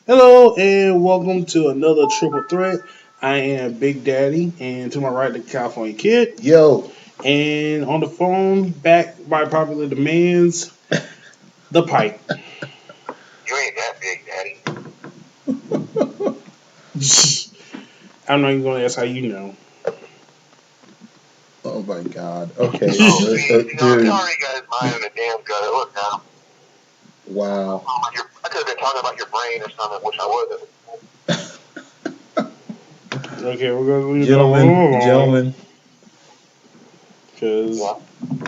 Hello and welcome to another triple threat. I am Big Daddy, and to my right, the California Kid, Yo, and on the phone, back by popular demands, the Pipe. You ain't that big, Daddy. I'm not even gonna ask how you know. oh my God. Okay, Oh, see, he dude. already got his mind in the damn gutter. Look now. Wow. I could have been talking about your brain or something, which I wasn't. Okay, we're gonna leave that one Gentlemen, alone gentlemen. because Yeah.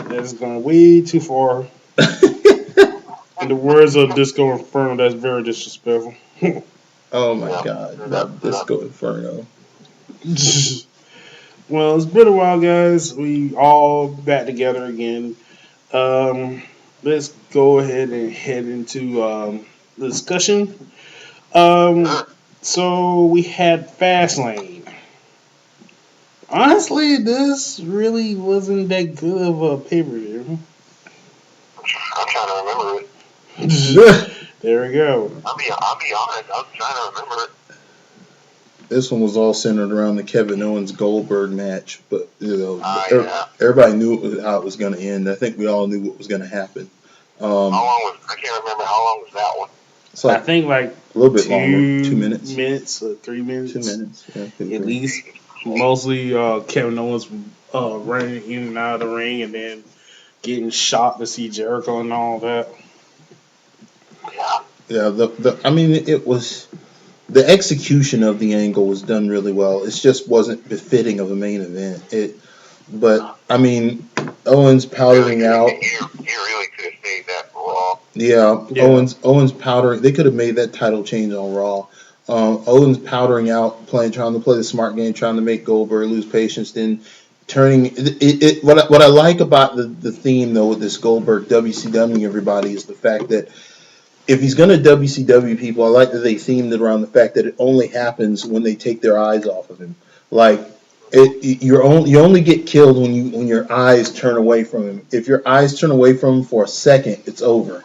that's going way too far. In the words of Disco Inferno, that's very disrespectful. Oh my Yeah. God. Do that. That Do that. Disco Inferno. Well, it's been a while, guys. We all back together again. Um, let's go ahead and head into the discussion. Um, Sure. so we had Fastlane. Honestly, this really wasn't that good of a pay per view. I'm trying to remember it. There we go. I'll be honest. I'm trying to remember it. This one was all centered around the Kevin Owens Goldberg match, but Ah, yeah. everybody knew how it was going to end. I think we all knew what was going to happen. How Um, long was? I can't remember how long was that one. it's I like think like a little bit longer, 2 minutes, 2 minutes or 3 minutes 2 minutes. Yeah, two, at three. least. Mostly Kevin Owens running in and out of the ring and then getting shot to see Jericho and all that. Yeah. Yeah, I mean, it was the execution of the angle was done really well. It just wasn't befitting of a main event. But I mean, Owens Really powdering could have. out. You really could have saved that for Raw. Yeah, Yeah. Owens powdering. They could have made that title change on Raw. Owens powdering out, trying to play the smart game, trying to make Goldberg lose patience, then turning what I like about the theme though with this Goldberg WCW everybody is the fact that if he's going to WCW people, I like that they themed it around the fact that it only happens when they take their eyes off of him. Like you only get killed when your eyes turn away from him. If your eyes turn away from him for a second, it's over.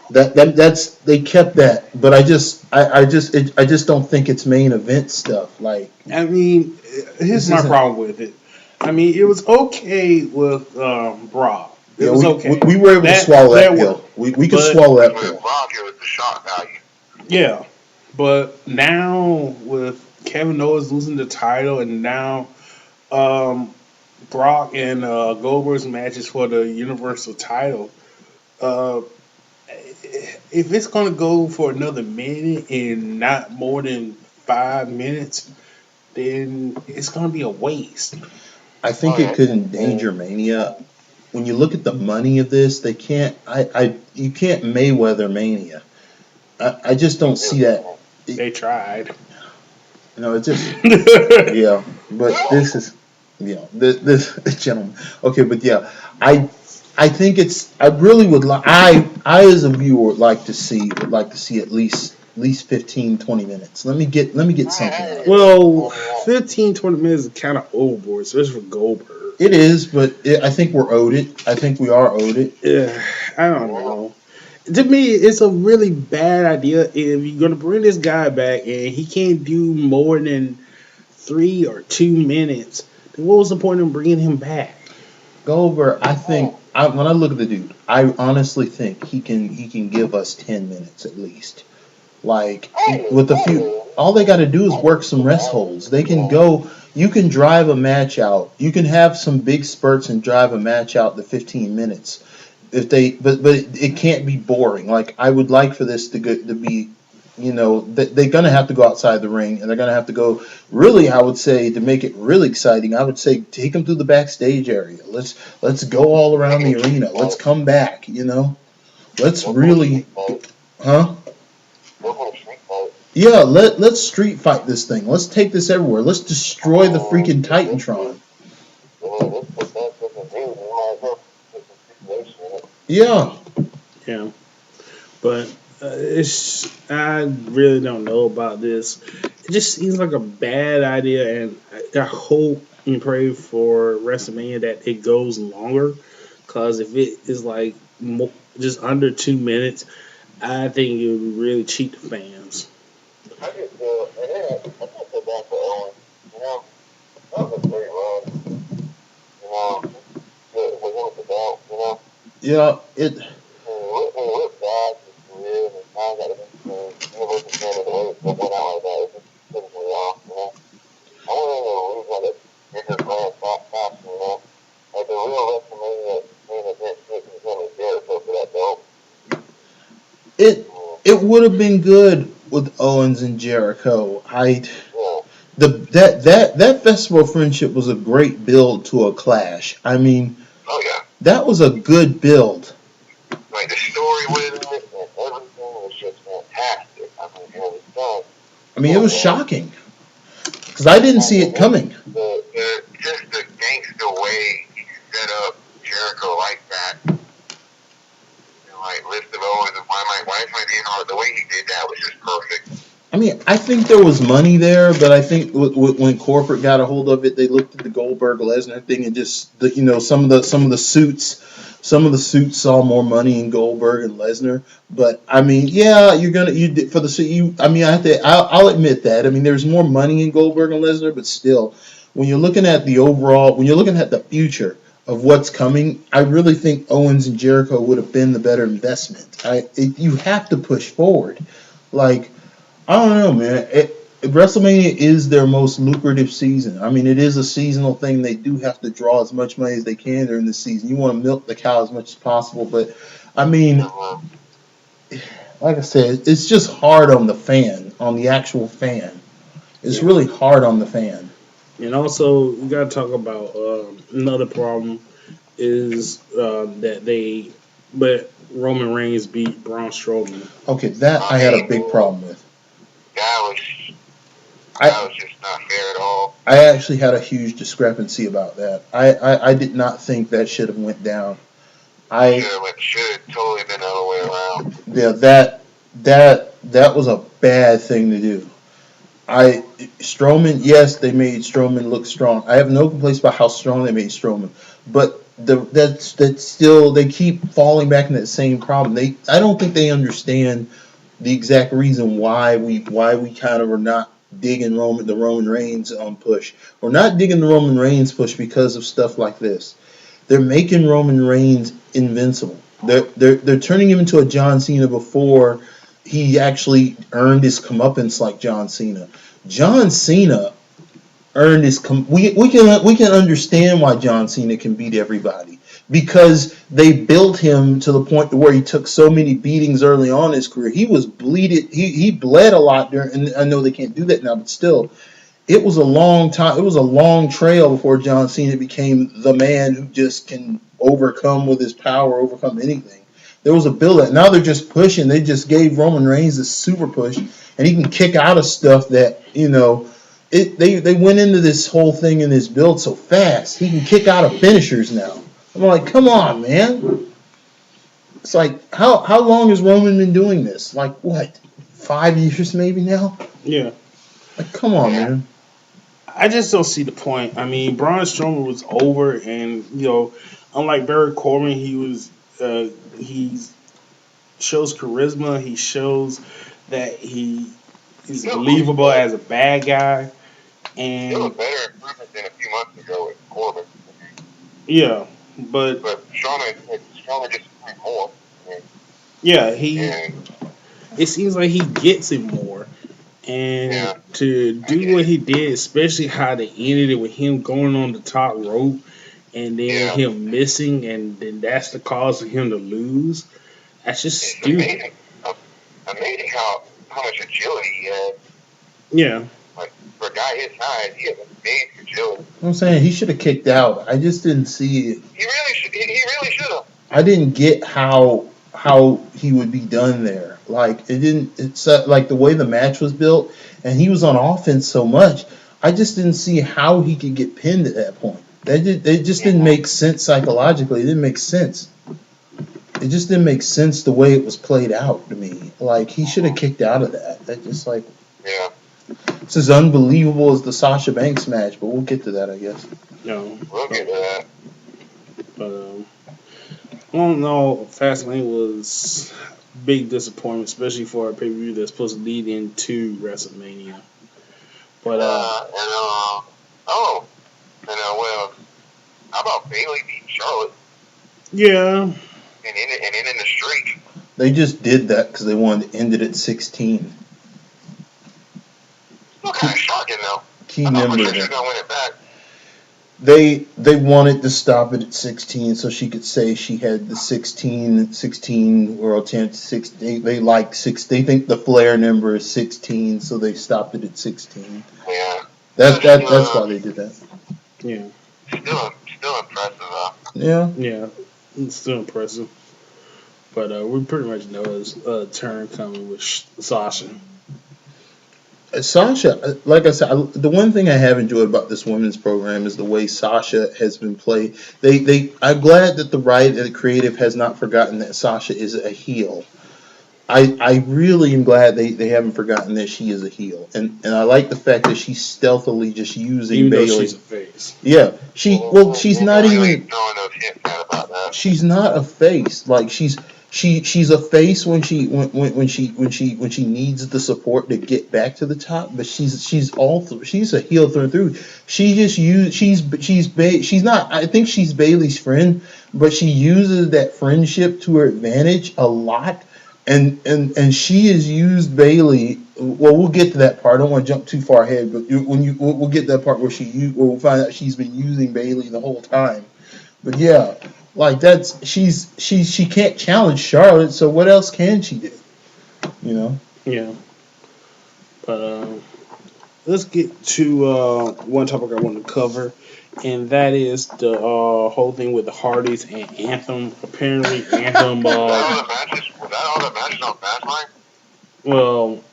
That's they kept that, but I just don't think it's main event stuff. Like I mean, here's this my isn't. problem with it. I mean, it was okay with Brock. It Yeah, was okay. we were able to swallow that That pill. worked. We could But swallow Because that with pill. Brock, it was the shock value. yeah. But now with Kevin Owens losing the title, and now um, Brock and Goldberg's matches for the Universal title. Uh, if it's gonna go for another minute and not more than 5 minutes, then it's gonna be a waste. I think Oh it yeah. could endanger Mania. When you look at the money of this, they can't. You can't Mayweather Mania. I just don't see that. It, They tried. no, it just yeah. But this is this gentleman. Okay, but yeah, I I think it's. I really would like. I as a viewer would like to see at least 15, 20 minutes. Let me get something out of this. Well, 15, 20 minutes is kind of overboard, especially for Goldberg. It is, but I think we're owed it. I think we are owed it. Yeah, I don't know. To me, it's a really bad idea if you're gonna bring this guy back and he can't do more than 3 or 2 minutes. Then what was the point of bringing him back? Goldberg, when I look at the dude, I honestly think he can give us 10 minutes at least. Like with a few, all they got to do is work some rest holds. They can go. You can drive a match out. You can have some big spurts and drive a match out to 15 minutes. If they, but it can't be boring. Like I would like for this to be, they're gonna have to go outside the ring and they're gonna have to go. Really, I would say to make it really exciting, I would say take them through the backstage area. Let's go all around the arena. Let's come back. Let's really, huh? Yeah, let's street fight this thing. Let's take this everywhere. Let's destroy the freaking Titantron. Yeah, Yeah, but I really don't know about this. It just seems like a bad idea, and I hope and pray for WrestleMania that it goes longer. Because if it is like just under 2 minutes, I think it would really cheat the fans. Yeah, it. It it would have been good with Owens and Jericho. That festival of friendship was a great build to a clash. I mean, Oh yeah. that was a good build. Like the story with it and everything was just fantastic. I mean, it was done I mean, it so was well. shocking because I didn't see it coming. Just the gangster way he set up Jericho like that, and like listed Owens and why my name on the way he did that was just perfect. I mean, I think there was money there, but I think when corporate got a hold of it, they looked at the Goldberg Lesnar thing and just some of the suits saw more money in Goldberg and Lesnar. But I mean, yeah, you're gonna you did- for the suit. I mean, I'll admit that. I mean, there's more money in Goldberg and Lesnar, but still, when you're looking at when you're looking at the future of what's coming, I really think Owens and Jericho would have been the better investment. You have to push forward, like. I don't know, man. WrestleMania is their most lucrative season. I mean, it is a seasonal thing. They do have to draw as much money as they can during the season. You want to milk the cow as much as possible, but I mean, like I said, it's just hard on the fan, on the actual fan. It's Yeah. really hard on the fan. And also, you got to talk about another problem is but Roman Reigns beat Braun Strowman. Okay, that I I had a mean, big problem with. that was I just not fair at all. I actually had a huge discrepancy about that. I did not think that should have went down. I Should have totally been the other way around. Yeah, that was a bad thing to do. I Strowman, yes, they made Strowman look strong. I have no complaints about how strong they made Strowman, but that's still they keep falling back in that same problem. I don't think they understand the exact reason why we kind of are not digging the Roman Reigns push. We're not digging the Roman Reigns push because of stuff like this. They're making Roman Reigns invincible. They're turning him into a John Cena before he actually earned his comeuppance like John Cena. John Cena earned his we can understand why John Cena can beat everybody because they built him to the point to where he took so many beatings early on in his career. He was bleeded. He bled a lot during, and I know they can't do that now, but still, it was a long time. It was a long trail before John Cena became the man who just can overcome with his power, overcome anything. There was a build that now they're just pushing. They just gave Roman Reigns this super push, and he can kick out of stuff that They went into this whole thing in this build so fast. He can kick out of finishers now. I'm like, come on, man. It's like how long has Roman been doing this? Like what? 5 years maybe now? Yeah. Like, come on, Yeah. man. I just don't see the point. I mean, Braun Strowman was over, and unlike Barry Corbin, he shows charisma. He shows that he is believable as a bad guy, Still a and better improvement than a few months ago with Corbin. yeah, but But Strowman just did more. I mean, yeah, and it seems like he gets it more. And yeah, to I do get what it. he did, especially how they ended it with him going on the top rope and then Yeah, him missing, and then that's the cause of him to lose. That's just it's stupid. amazing how much agility he has. Yeah, Like for a guy his size, he has amazing agility. I'm saying he should have kicked out. I just didn't see it. He really should. He really should have. I didn't get how he would be done there. Like it didn't. It's like the way the match was built, and he was on offense so much. I just didn't see how he could get pinned at that point. It just didn't make sense psychologically. It didn't make sense. It just didn't make sense the way it was played out to me. Like he should have kicked out of that. That just like Yeah, it's as unbelievable as the Sasha Banks match, but we'll get to that, I guess. no, we'll get to that. but I don't know. Fastlane was big disappointment, especially for a pay per view that's supposed to lead into WrestleMania. But And oh, and well, how about Bailey beat Charlotte? yeah, ending the streak. They just did that because they wanted to end it at 16. Still kind of shocking though. Key I thought for number. sure she was gonna win it back. They wanted to stop it at 16 so she could say she had the 16 world champions. They like six. They think the Flair number is 16, so they stopped it at 16. Yeah. That's why they did that. Yeah. Still impressive though. Yeah. Yeah. It's still impressive. But we pretty much know his turn coming with Sasha. Sasha, like I said, the one thing I have enjoyed about this women's program is the way Sasha has been played. I'm glad that the writer, the creative, has not forgotten that Sasha is a heel. I really am glad they haven't forgotten that she is a heel, and I like the fact that she's stealthily just using Even Bayley. though she's a face. Yeah, she's not even. Throwing those hints out about that. She's not a face. Like she's a face when she needs the support to get back to the top. But she's a heel through and through. She just she's not. I think she's Bayley's friend, but she uses that friendship to her advantage a lot. And she has used Bayley. Well, we'll get to that part. I don't want to jump too far ahead, but we'll get to that part where we'll find out she's been using Bayley the whole time. But yeah, like she can't challenge Charlotte, so what else can she do? You know? Yeah. But let's get to one topic I want to cover, and that is the whole thing with the Hardys and Anthem. Apparently, Anthem. Was that all the matches on Fastlane? Well,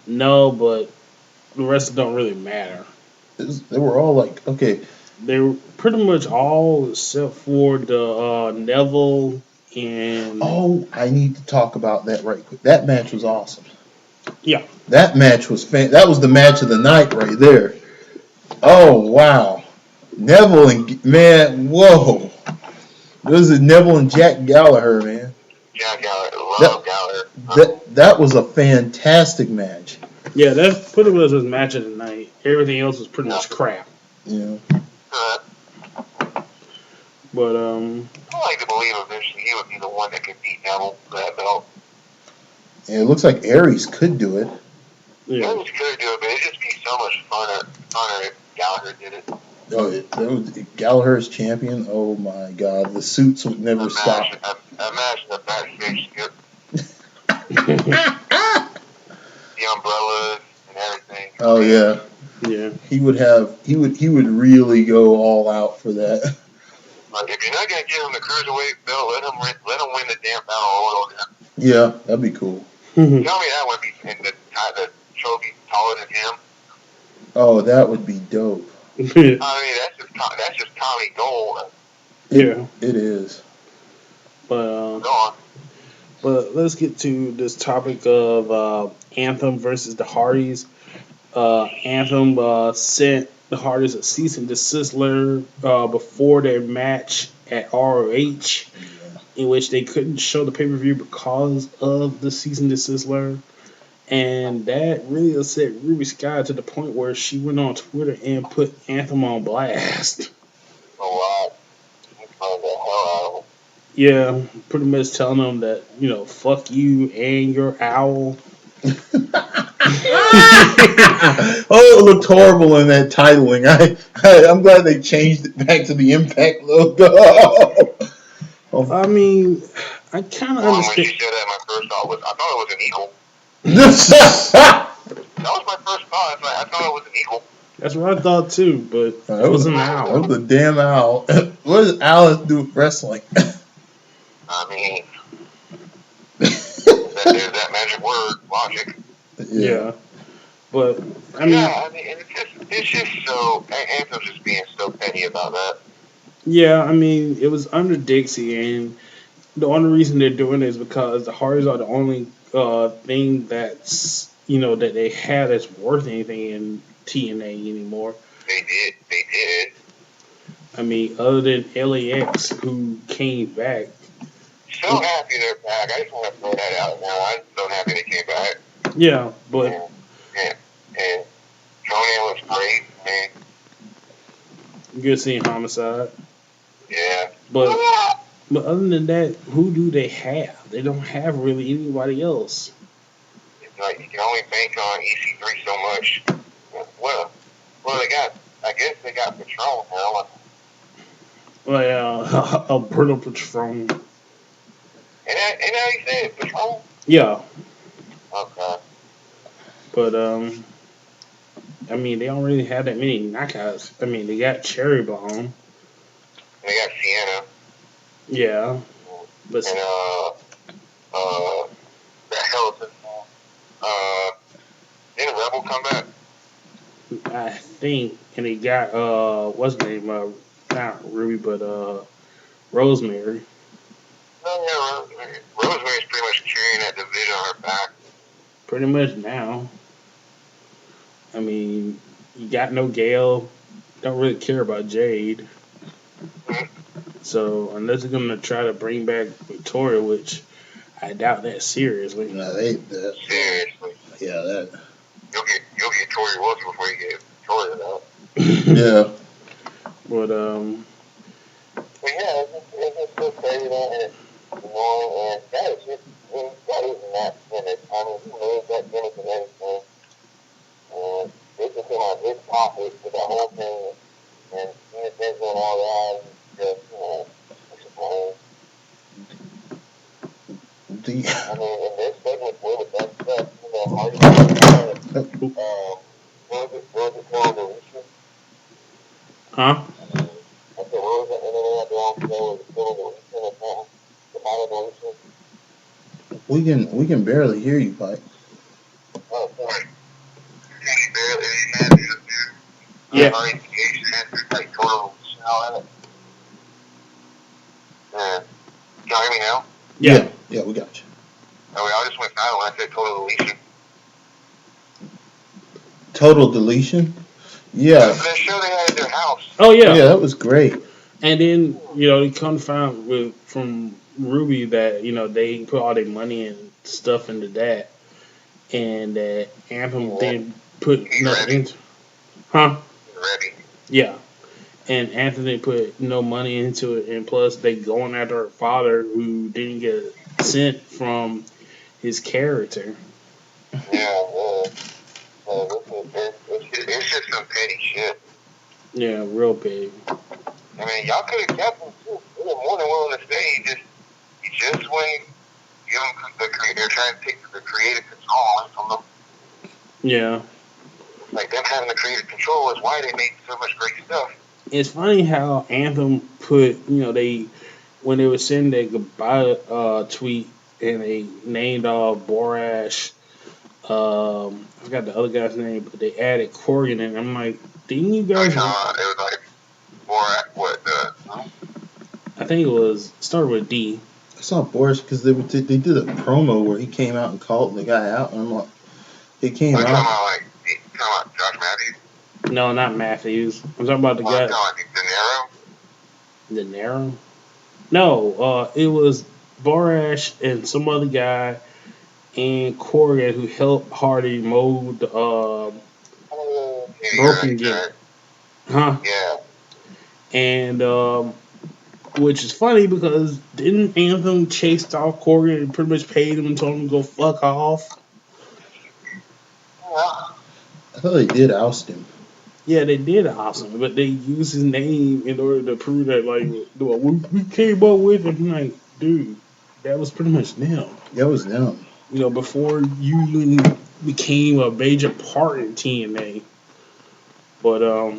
no, but the rest don't really matter. They were all like, okay. They were pretty much all except for the Neville and. Oh, I need to talk about that right quick. That match was awesome. Yeah. That match was that was the match of the night right there. Oh wow, Neville and man, whoa. This is Neville and Jack Gallagher, man. Jack Gallagher, love Gallagher. That was a fantastic match. Yeah, that pretty much was match of the night. Everything else was pretty much crap. Yeah. But I like to believe eventually he would be the one that could beat Neville for that belt. Yeah, it looks like Aries could do it. Yeah. Aries could do it, but it'd just be so much funner if Gallagher did it. Oh, Gallagher is champion. Oh my God, the suits would never stop. Imagine the backstage skip. The umbrellas and everything. Oh yeah. Yeah. He would really go all out for that. Like if you're not gonna give him the cruiserweight belt, let him win the damn battle royal again. Yeah, that'd be cool. Tell me that would be in the trophy taller than him. Oh, that would be dope. I mean, that's just Tommy Gold. Yeah. It is. But Go on. But let's get to this topic of Anthem versus the Hardys. Anthem sent the Hardys a cease and desist letter before their match at ROH, in which they couldn't show the pay-per-view because of the cease and desist letter. And that really upset Ruby Sky to the point where she went on Twitter and put Anthem on blast. Oh wow. The hell out of him. Yeah, pretty much telling them that, fuck you and your owl. Oh, it looked horrible in that titling. I'm glad they changed it back to the Impact logo. I mean, I kind of understand. When you said that, my first thought I thought it was an eagle. That was my first thought. I thought it was an eagle. That's what I thought too, but it was an owl. That was a damn owl. What does owls do with wrestling? I mean, there's that magic word, logic. Yeah. But, I mean... Yeah, I mean, it's just so... Anthem's just being so petty about that. Yeah, I mean, it was under Dixie, and the only reason they're doing it is because the Hardys are the only thing that's, that they have that's worth anything in TNA anymore. They did. I mean, other than LAX, who came back. So happy they're back. I just want to throw that out now. I'm so happy they came back. Yeah, but... And Conan was great, man. Good seeing Homicide. Yeah. But But other than that, who do they have? They don't have really anybody else. It's like you can only bank on EC3 so much. Well, they got. I guess they got Patron now. Well, Alberto Patron. And how you say it, Patron? Yeah, Okay. but I mean, they don't really have that many knockouts. I mean, they got Cherry Bomb. They got Sienna. Yeah, but And the hell is it? Uh, didn't Rebel come back? I think, and they got what's the name? Not Ruby, but Rosemary. No, yeah, Rosemary's pretty much carrying that division on her back. Pretty much now. I mean, you got no Gale. Don't really care about Jade. Mm-hmm. So unless they're gonna try to bring back Victoria, which I doubt that seriously. No, Seriously. yeah, that. You'll get Tori Wilson before you get Victoria though. Yeah. But But yeah, it's just so crazy and it's annoying and that is just that is not finished. I mean, he made that finish and everything. And this is on his pocket for the whole thing and he was doing all that and just, disappointed. I mean, in this segment where the best stuff, Hardy what was it called, the Lucian? huh? I said, what was it? And then they had their own show, it was called the Lucian or something. The Modern Lucian. We can barely hear you, Pike. Oh, sorry. He barely had it. Yeah, Hardy Cage had like total shell in it. Yeah. Can you hear me now? yeah. Yeah, we got you. Oh, I just went silent when I said total deletion. Total deletion. Yeah, Yeah. for that show they had at their house. Oh Yeah, yeah. that was great. And then they come found with from Ruby that they put all their money and stuff into that, and that Anthem didn't put He's nothing ready. into. Huh? He's ready. Yeah. And Anthony put no money into it, and plus they going after her father who didn't get sent from his character. Yeah, yeah. So it's just some petty shit. Yeah, real big. I mean, y'all could have kept him too. They were more than willing to stay. He just wouldn't give him they're trying to take the creative control away from them. Yeah. Like them having the creative control is why they make so much great stuff. It's funny how Anthem put, they when they were sending their goodbye tweet and they named Borash. I forgot the other guy's name, but they added Corgan, and I'm like, didn't you Like guys? it was like more what the. I think it was started with D. I saw Boris because they did a promo where he came out and called the guy out, and I'm like, he came I'm out. talking about Josh Matthews. No, not Matthews. I'm talking about the I'm guy. talking about De Niro? No, it was Borash and some other guy and Corgan who helped Hardy mold Broken Gate. Huh? Yeah. And which is funny because didn't Anthem chased off Corgan and pretty much paid him and told him to go fuck off? Yeah. I thought they did oust him. Yeah, they did awesome, but they used his name in order to prove that, like, we came up with it. I'm like, dude, that was pretty much them. That was them. Before you even became a major part in TNA. But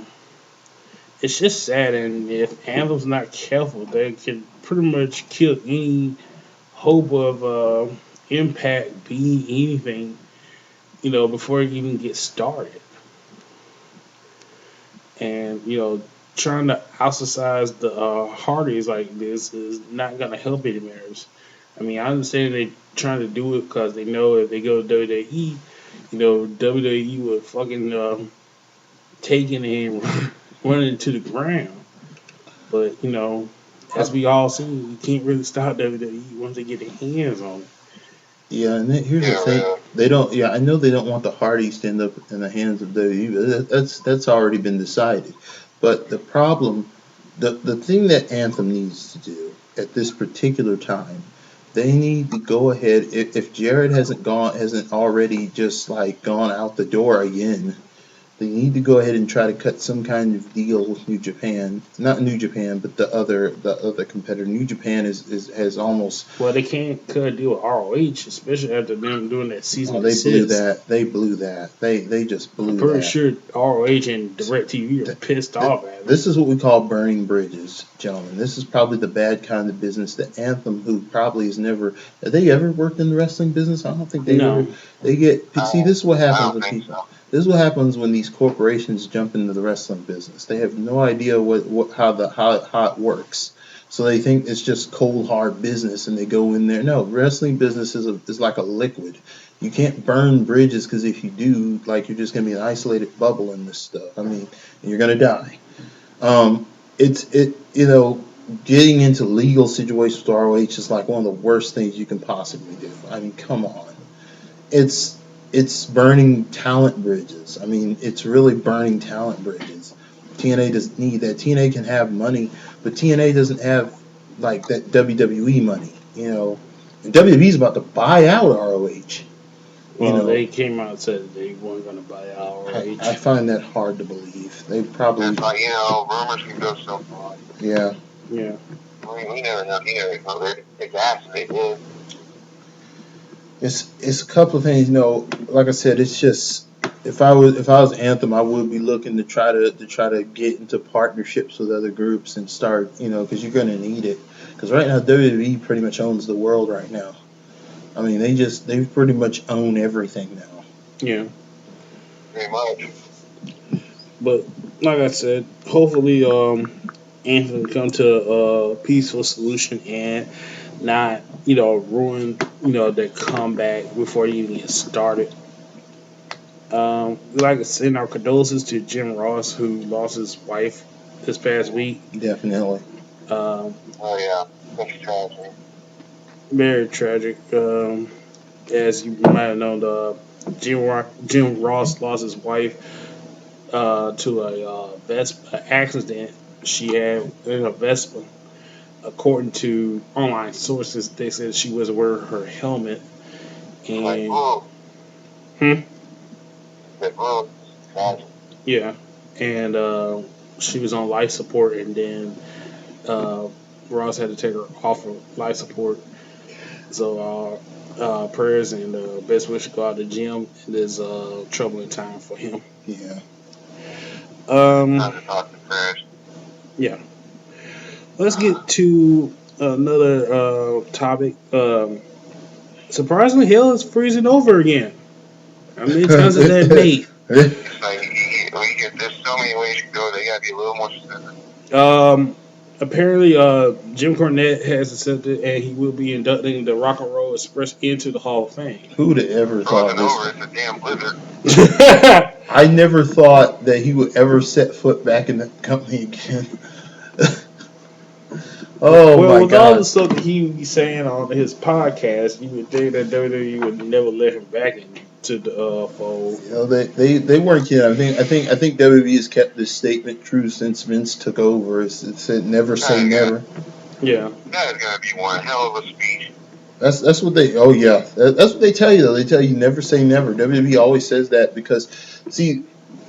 it's just sad, and if Anvil's not careful, they can pretty much kill any hope of Impact being anything. Before it even gets started, and trying to ostracize the Hardys like this is not gonna help any matters. I mean, I understand they trying to do it because they know if they go to WWE, WWE would fucking take it and run it to the ground. But as we all see, you can't really stop WWE once they get their hands on it. Yeah, and here's the Yeah, thing: really. they don't. Yeah, I know they don't want the Hardys to end up in the hands of WWE. But that's already been decided. But the problem, the thing that Anthem needs to do at this particular time, they need to go ahead. If Jared hasn't already just like gone out the door again, they need to go ahead and try to cut some kind of deal with New Japan. Not New Japan, but the other competitor. New Japan is has almost. Well, they can't cut a deal with ROH, especially after them doing that season Oh, they blew desist. that. They blew that. They just I'm blew pretty that. sure ROH and DirecTV are Th- pissed off at them. This is what we call burning bridges, gentlemen. This is probably the bad kind of business that Anthem, who probably has never, have they ever worked in the wrestling business? I don't think they've ever. No. They get see. This is what I happens don't when think people. so. This is what happens when these corporations jump into the wrestling business. They have no idea how it works. So they think it's just cold hard business, and they go in there. No, wrestling business is like a liquid. You can't burn bridges because if you do, like you're just gonna be an isolated bubble in this stuff. I mean, and you're gonna die. Um, getting into legal situations with ROH is like one of the worst things you can possibly do. I mean, come on, it's it's burning talent bridges. I mean, it's really burning talent bridges. TNA doesn't need that. TNA can have money, but TNA doesn't have like that WWE money. And WWE's about to buy out ROH. You Well, know, they came out and said they weren't going to buy I ROH. find that hard to believe. They probably, It's like, rumors can go so far. yeah. Yeah. We never know. You never know. It's actually good. It's a couple of things. Like I said, it's just if I was Anthem, I would be looking to try to get into partnerships with other groups and start, because you're gonna need it. Because right now WWE pretty much owns the world right now. I mean, they pretty much own everything now. Yeah. Pretty much. But like I said, hopefully Anthem come to a peaceful solution and not, ruin, their comeback before they even get started. We'd like to send our condolences to Jim Ross, who lost his wife this past week. Definitely. Um, Oh, yeah. Such a tragedy. Very tragic. As you might have known, Jim Ross lost his wife to a Vespa accident she had in a Vespa. According to online sources, they said she was wearing her helmet, Like, and oh, hmm, like, oh, tragic. yeah, and she was on life support, and then uh, Ross had to take her off of life support. So prayers and best wishes go out to Jim in this troubling time for him. Yeah. Um, Not to talk to prayers. yeah, let's get to another topic. Surprisingly, hell is freezing over again. How many times has that made? It's like, there's so many ways you can go. They gotta be a little more specific. Apparently, Jim Cornette has accepted, and he will be inducting the Rock and Roll Express into the Hall of Fame. Who'd have ever thought Frozen this? over. It's a damn blizzard. I never thought that he would ever set foot back in the company again. Oh Well, my with all the God. stuff that he be saying on his podcast, you would think that WWE would never let him back into the fold. They weren't kidding. I think WWE has kept this statement true since Vince took over. It said never say never. Yeah, That is gonna be one hell of a speech. That's what they. Oh yeah, that's what they tell you though. They tell you never say never. WWE always says that because see,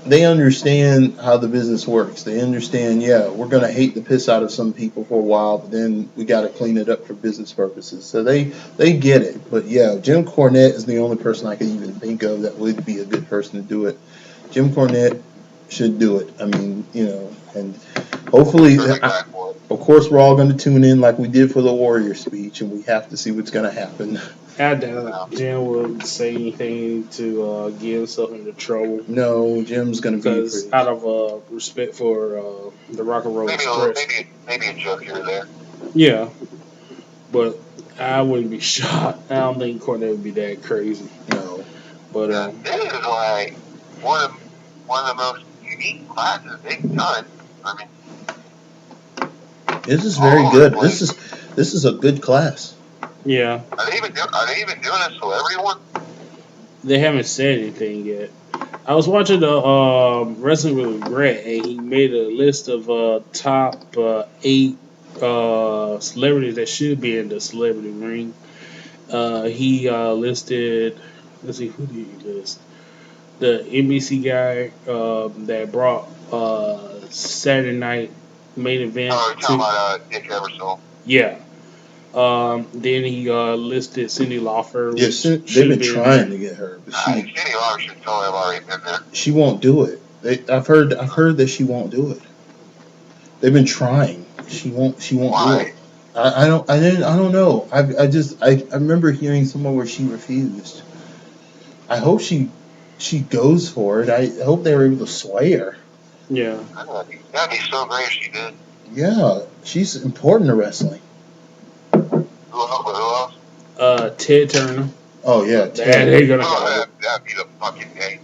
they understand how the business works. They understand. Yeah, we're gonna hate the piss out of some people for a while, but then we got to clean it up for business purposes. So they get it. But yeah, Jim Cornette is the only person I could even think of that would be a good person to do it. Jim Cornette should do it. I mean, and hopefully, Perfect guy for it. of course, we're all going to tune in like we did for the Warrior speech, and we have to see what's going to happen. I doubt Jim will say anything to get himself into trouble No, Jim's going to be because pretty. out of respect for the Rock and Roll Maybe a little, Express. maybe a joke here or there. Yeah, but I wouldn't be shocked. I don't think Cornette would be that crazy. No. But This is like one of the most unique classes they've done. I mean, This is all very over the good. place. This is a good class. yeah, Are they even doing this for everyone? they haven't said anything yet. I was watching the Wrestling with Regret, and he made a list of top 8 celebrities that should be in the celebrity ring. He listed. Let's see, who did he list? The NBC guy that brought Saturday Night main event Oh, you're talking to. about Dick Ebersol. Yeah. Then he listed Cindy Lauper, Yes, which they've should have been been. trying to get her, but Cindy Lauper should totally have already been there. she won't do it. I've heard that she won't do it. They've been trying. She won't do it. Why? I don't know. I remember hearing somewhere where she refused. I hope she goes for it. I hope they were able to sway her. Yeah. That'd be so great if she did. Yeah, she's important to wrestling. Who else? Ted Turner. Oh yeah, That Ted. ain't gonna Oh, go. that'd be the fucking day.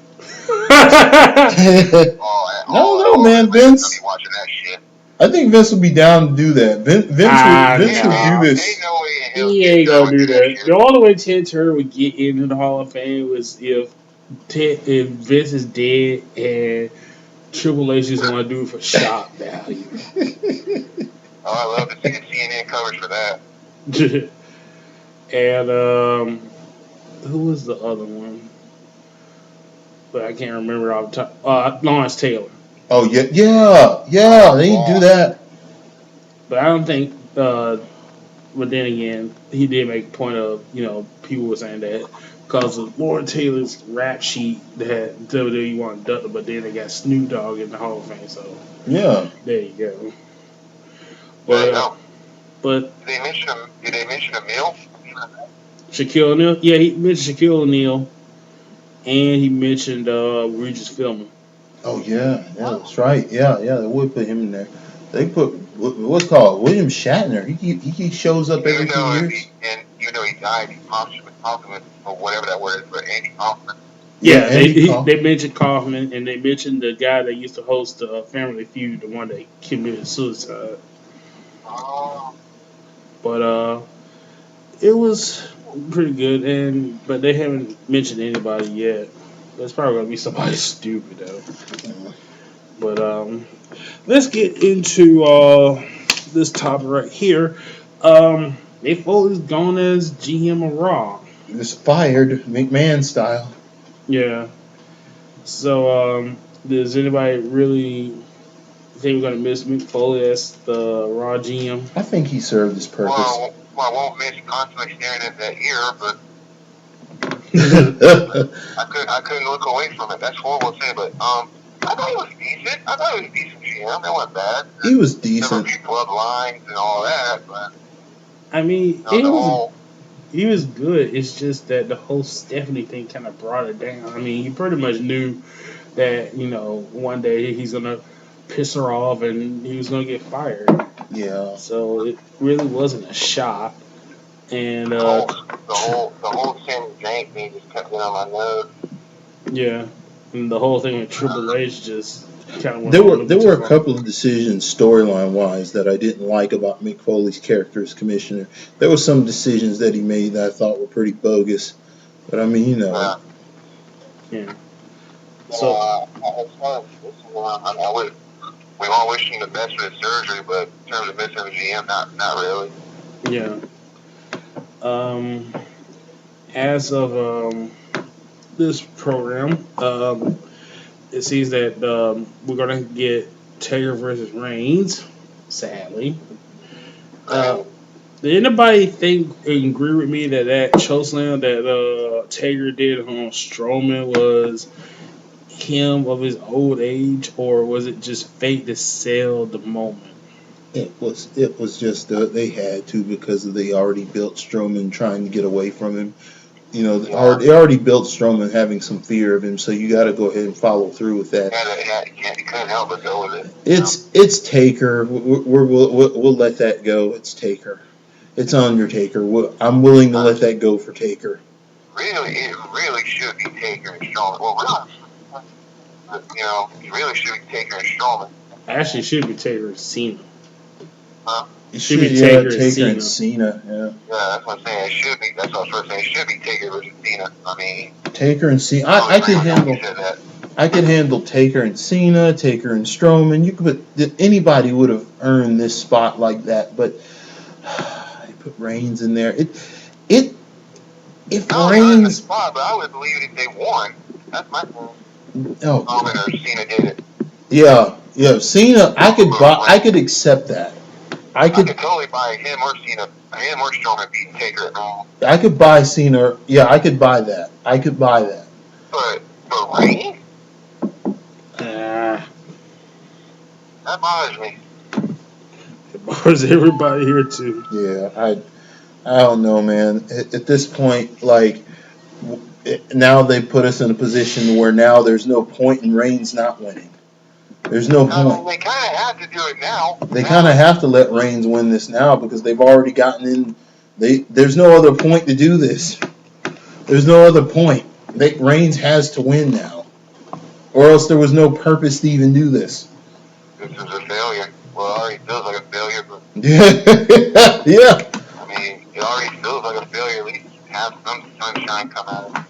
No, All man, Atlanta's gonna be Vince. watching that shit. I think Vince would be down to do that. Vince would Ah, Vince would do no. Ain't this. no way in hell He Ted ain't Turner gonna would do do that that. shit. The only way Ted Turner would get into the Hall of Fame was if Vince is dead and Triple H just want to do it for shock value. Oh, I love to see the CNN coverage for that. And who was the other one? But I can't remember off the top. Lawrence Taylor. Oh yeah. They need to do that. But I don't think. But then again, he did make a point of people were saying that because of Lawrence Taylor's rap sheet that WWE wanted ducked, but then they got Snoop Dogg in the Hall of Fame. So Yeah. there you go. There But you go. but Did they mention a meal? Shaquille O'Neal, yeah, he mentioned Shaquille O'Neal, and he mentioned Regis Philbin. Oh yeah, that's right. Yeah, they would put him in there. They put what's called William Shatner. He shows up every few years. Even though he died, he compliment or whatever that word is, but Andy Kaufman. Yeah, Yeah, Andy Kaufman. they mentioned Kaufman, and they mentioned the guy that used to host Family Feud, the one that committed suicide. Oh, But it was pretty good, but they haven't mentioned anybody yet. That's probably gonna be somebody stupid though. But let's get into this topic right here. Nick Foley's gone as GM of Raw. Just fired McMahon style. Yeah. So does anybody really think we're gonna miss Mick Foley as the Raw GM? I think he served his purpose. I won't miss constantly staring at that ear, but I couldn't look away from it. That's horrible to say, but I thought he was decent. I thought he was a decent GM. It wasn't bad. He was There were a decent. few bloodlines and all that, but I mean, the whole he was good. It's just that the whole Stephanie thing kind of brought it down. I mean, he pretty much knew that one day he's gonna piss her off and he was gonna get fired. Yeah. So it really wasn't a shock. And the whole Sam Jank thing just kept getting on my nerves. yeah, and the whole thing with Triple H just kind of went There on a were little there bit too were a far. couple of decisions storyline wise that I didn't like about Mick Foley's character as commissioner. There were some decisions that he made that I thought were pretty bogus. But I mean, Yeah. So As far as this one, we all wish him the best for his surgery, but in terms of missing the GM, not really. yeah. As of this program, it seems that we're gonna get Taylor versus Reigns. Sadly, uh, did anybody think and agree with me that chokeslam that Taylor did on Strowman was him of his old age, or was it just fate to sell the moment? it was just they had to because they already built Strowman trying to get away from him. They already built Strowman having some fear of him, so you got to go ahead and follow through with that. You couldn't help but go with it. It's Taker. We'll let that go. It's Taker. It's Undertaker. I'm willing to let that go for Taker. Really, it really should be Taker and Strowman. Well, it really should be Taker and Strowman. Actually, it should be Taylor and Cena. Huh? It should be Taker and Cena. Yeah. Yeah, that's what I'm saying. It should be. That's what I was first saying. It should be Taker versus Cena. I mean, Taker and Cena. I could handle. I could handle Taker and Cena, Taker and Strowman. You could put anybody would have earned this spot like that, but I put Reigns in there. It if No, not in the Reigns. spot, but I would believe it if they won. That's my point. Oh Roman or Cena did it. yeah, Cena. I Right. could accept that. I I could could totally buy him or Cena, him or Strowman beating Taker at Raw. I could buy Cena. Yeah, I could buy that. I could buy that. But Reigns, Ah, that bothers me. it bothers everybody here too. Yeah, I don't know, man. At this point, like now they put us in a position where now there's no point in Reigns not winning. There's no I mean, point. they kind of have to do it now. They kind of have to let Reigns win this now because they've already gotten in. There's no other point to do this. There's no other point. Reigns has to win now, or else there was no purpose to even do this. This is a failure. Well, it already feels like a failure, but Yeah. I mean, it already feels like a failure. At least have some sunshine come out of it.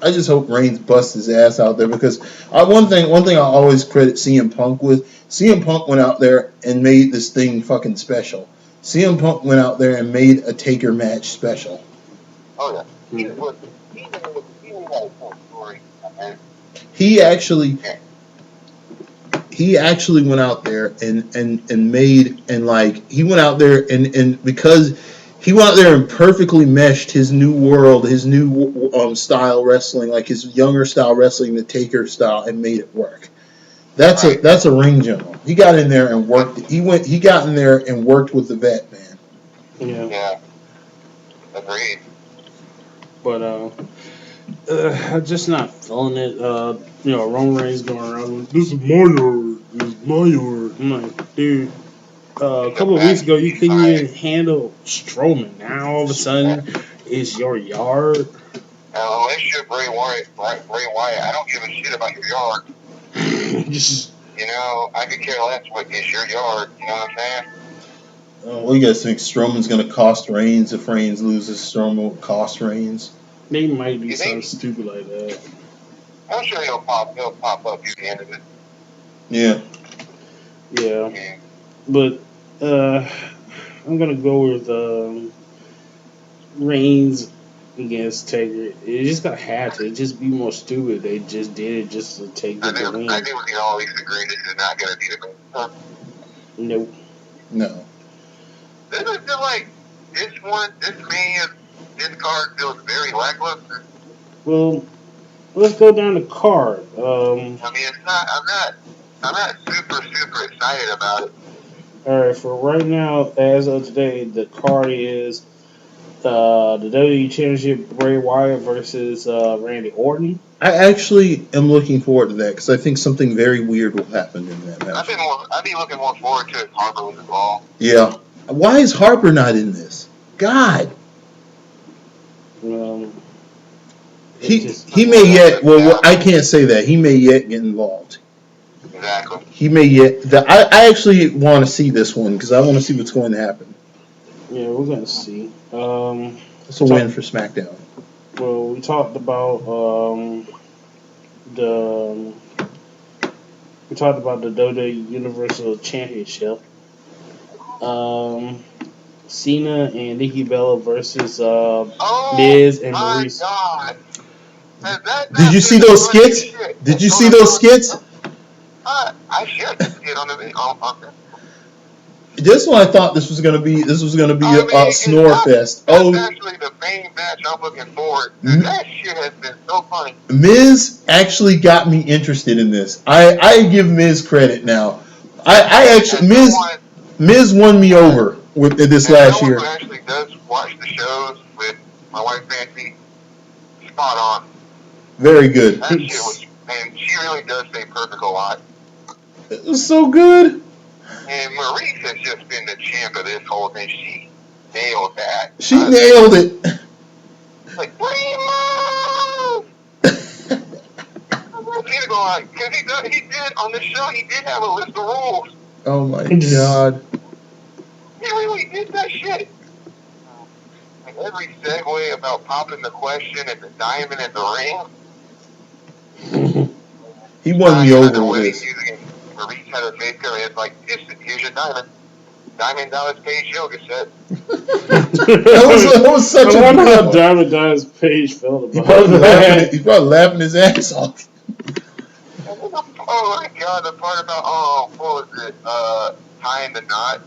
I just hope Reigns busts his ass out there because one thing I always credit CM Punk with. CM Punk went out there and made this thing fucking special. CM Punk went out there and made a Taker match special. Oh yeah, Hmm. he had a cool story. And He actually went out there and made and like he went out there and because he went out there and perfectly meshed his new world, his new style wrestling, like his younger style wrestling, the Taker style, and made it work. That's a ring general. He got in there and worked. He got in there and worked with the vet man. Yeah, agreed. But I'm just not feeling it. Roman Reigns going around with, this is my yard. This is my yard. I'm like, dude, a couple of weeks ago you couldn't even handle Strowman. Now all of a sudden it's your yard. Unless you're Bray Wyatt, I don't give a shit about your yard. Just You know, I could care less what is your yard. You know what I'm saying? What do you guys think? Strowman's going to cost Reigns if Reigns loses. Strowman will cost Reigns. they might do something stupid like that. I'm sure he'll pop up at the end of it. Yeah. Yeah. But I'm gonna go with Reigns against Taker. It just got had to. It just be more stupid. They just did it just to take the win. I think we can all at least agree this is not going to be the best. Nope. No. Doesn't it feel like this card feels very lackluster? Well, let's go down the card. I mean, it's not. I'm not super excited about it. All right, for right now, as of today, the card is the WWE Championship Bray Wyatt versus Randy Orton. I actually am looking forward to that because I think something very weird will happen in that match. I'd be looking more forward to it if Harper was involved. Yeah. Why is Harper not in this? God. He may yet. Well, I can't say that. He may yet get involved. Exactly. He may yet. I actually want to see this one because I want to see what's going to happen. Yeah, we're gonna see. It's a win for SmackDown. Well, we talked about the WWE Universal Championship. Cena and Nikki Bella versus Miz and Maurice. God. Did you see those skits? Did you see those skits? I shared the skit on the. This one I thought this was gonna be a snore fest. That's actually the main match I'm looking forward to. That shit has been so funny. Miz actually got me interested in this. I give Miz credit now. I actually Miz won me over with this last year. Someone who actually does watch the shows with my wife Fancy, spot on. Very good. That shit was, and she really does say perfect a lot. It was so good. And Maurice has just been the champ of this whole thing. She nailed that. She nailed it. Like, Primo! Because he did on the show, he did have a list of rules. Oh my god. He really did that shit. Like every segue about popping the question and the diamond in the ring. He won me over with this. Maurice had her face cover, and it's like, here's your diamond. Diamond Dallas Paige yoga set. that was such I a wonder good how one. Diamond Dallas Page felt He about probably that. he probably laughing his ass off. Oh my god, the part about what was it? Tying the knot.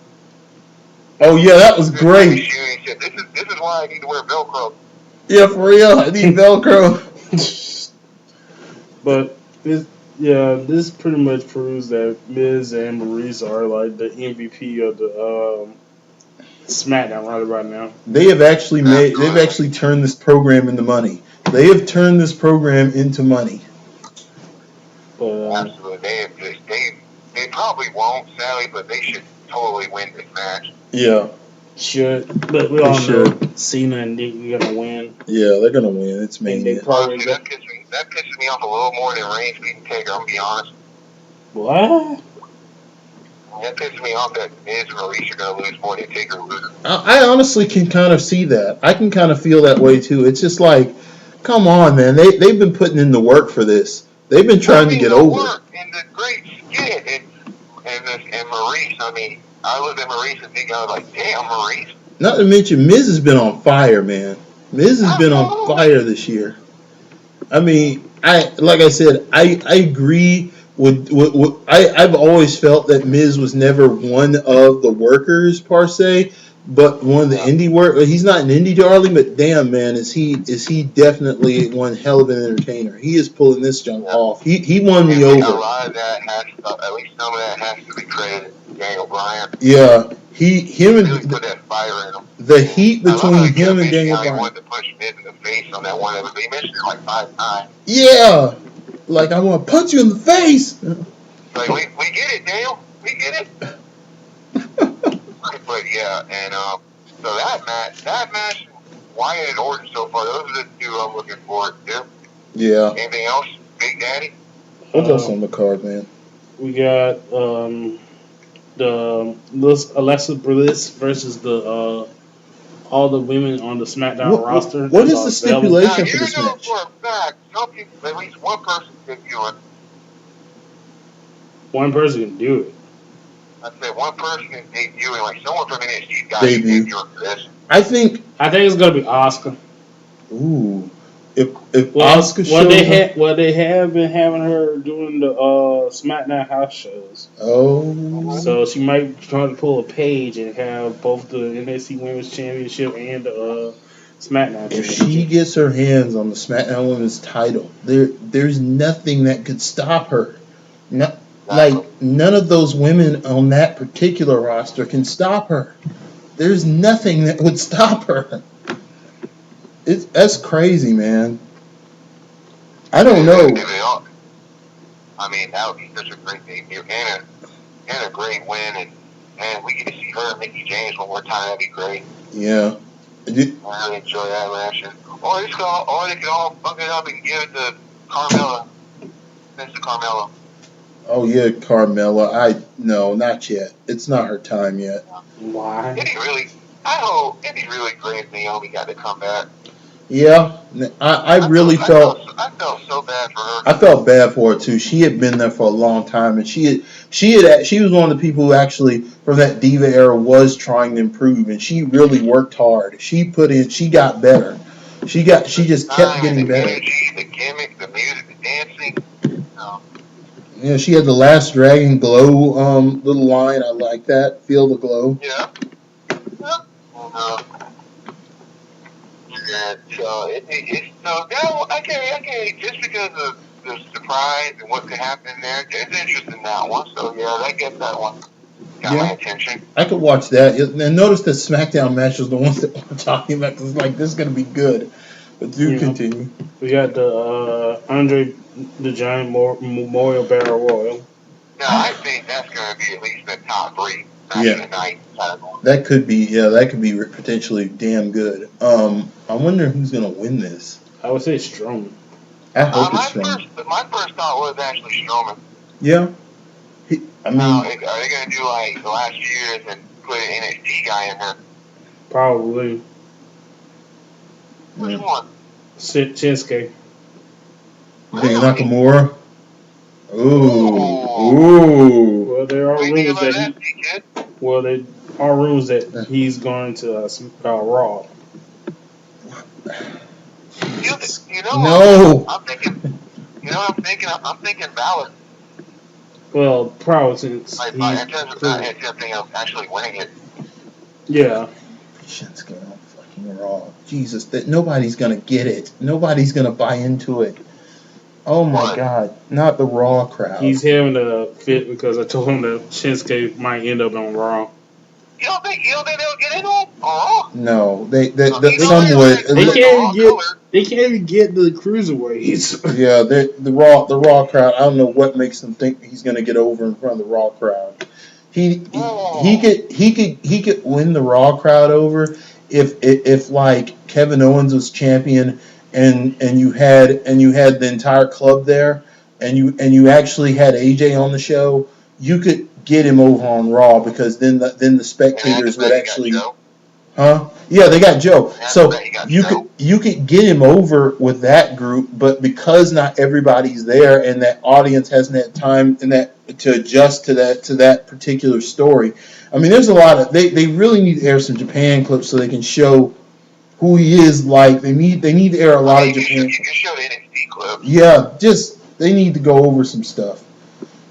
Oh yeah, that was great. He said, this is why I need to wear Velcro. Yeah, for real. I need Velcro. But this pretty much proves that Miz and Maurice are like the MVP of the SmackDown right now. They've actually turned this program into money. They have turned this program into money. But Absolutely, they probably won't, Sally, but they should totally win this match. Yeah, should, but we all know Cena and Nick are gonna win. Yeah, they're gonna win. It's Mania. Honestly, that pisses me off a little more than Reigns beating Taker. I'm gonna be honest. What? That pisses me off that Miz and Maurice are gonna lose more than Taker loses. I honestly can kind of see that. I can kind of feel that way too. It's just like, come on, man. They've been putting in the work for this. They've been trying to get over. Work and the great skit and Maurice. I mean, I look at Maurice and think I was like, damn, Maurice. Not to mention, Miz has been on fire, man. Miz has been on fire this year. I mean, like I said, I agree with I've always felt that Miz was never one of the workers per se, but one of the indie work. He's not an indie darling, but damn man, is he definitely one hell of an entertainer. He is pulling this junk off. He won me over. A lot of that at least some of that has to be credited to Daniel Bryan. Yeah, him and really put that fire in him. The heat between him and Daniel Bryan. He wanted to punch Miz in the face on that one. He mentioned it like 5 times. Yeah, like I want to punch you in the face. Like we get it, Daniel. We get it. But yeah, and so that match, Wyatt and Orton so far, those are the two I'm looking forward to. Yeah. Anything else, Big Daddy? What else on the card, man? We got the Alexa Bliss versus the all the women on the SmackDown roster. What is the stipulation for this match? For a fact, some people, at least one person can do it. One person can do it. I said one person can debut it. Like someone from NXT got to debut for this. I think it's gonna be Asuka. Ooh. If Asuka shows they have been having her doing the SmackDown house shows. Oh. So she might try to pull a Paige and have both the NXT Women's Championship and the SmackDown Championship. If she gets her hands on the SmackDown Women's title, there's nothing that could stop her. None of those women on that particular roster can stop her. There's nothing that would stop her. That's crazy, man. I don't know. I mean, that would be such a great debut and a great win, and we get to see her and Mickey James one more time. That'd be great. Yeah. I really enjoy that match. Or they could all fuck it up and give it to Carmella. Thanks to Carmella. Oh yeah, Carmella. No, not yet. It's not her time yet. Why? It'd be really great if Naomi got to come back. Yeah, I felt so bad for her. I felt bad for her too. She had been there for a long time, and she was one of the people who actually from that Diva era was trying to improve, and she really worked hard. She got better. She just kept getting better. The gimmick, the music, the dancing. Yeah, she had the Last Dragon Glow little line. I like that. Feel the glow. Yeah. So I can't just because of the surprise and what could happen there. There's interest in that one, so yeah, I guess that one got my attention. I could watch that. And notice the SmackDown matches, the ones that we're talking about, because like this is gonna be good. But continue. We got the Andre the Giant Memorial Battle Royal. No, I think that's gonna be at least the top 3 match of the night. That could be potentially damn good. I wonder who's gonna win this. I would say Strowman. I hope it's Strowman. My first thought was actually Strowman. Yeah. Are they gonna do like the last years and put an NXT guy in there? Probably. Which one? Shinsuke. You think Nakamura? Ooh. Well, there are What do you think rumors about that that, kid? there are rumors that he's going to Raw. Jesus. You know, No. I'm thinking. You know what I'm thinking? I'm thinking Balor. Well, probably since Like, he's in terms of not pretty. in terms of actually winning it. Yeah, Shinsuke on fucking Raw. Jesus, that nobody's gonna get it. Nobody's gonna buy into it. Oh my What? god, not the Raw crowd. he's having a fit because I told him that Shinsuke might end up on Raw. You don't think they'll get into it? Oh. No, He's They some already would. wearing the raw color. they can't even get the cruiserweights. Yeah, the Raw crowd. I don't know what makes them think he's gonna get over in front of the Raw crowd. Oh. He could win the Raw crowd over if like Kevin Owens was champion and you had the entire club there and you actually had AJ on the show. You could get him over on Raw because then the And after spectators would that, you got actually. Joe. Huh? Yeah, they got Joe. And after So that, you got Joe. you could get him over with that group, but because not everybody's there and that audience hasn't had time and that to adjust to that particular story. I mean, there's a lot of they really need to air some Japan clips so they can show who he is like. They need to air a I lot mean, of Japan. you can show the NXT clips. Yeah, just they need to go over some stuff,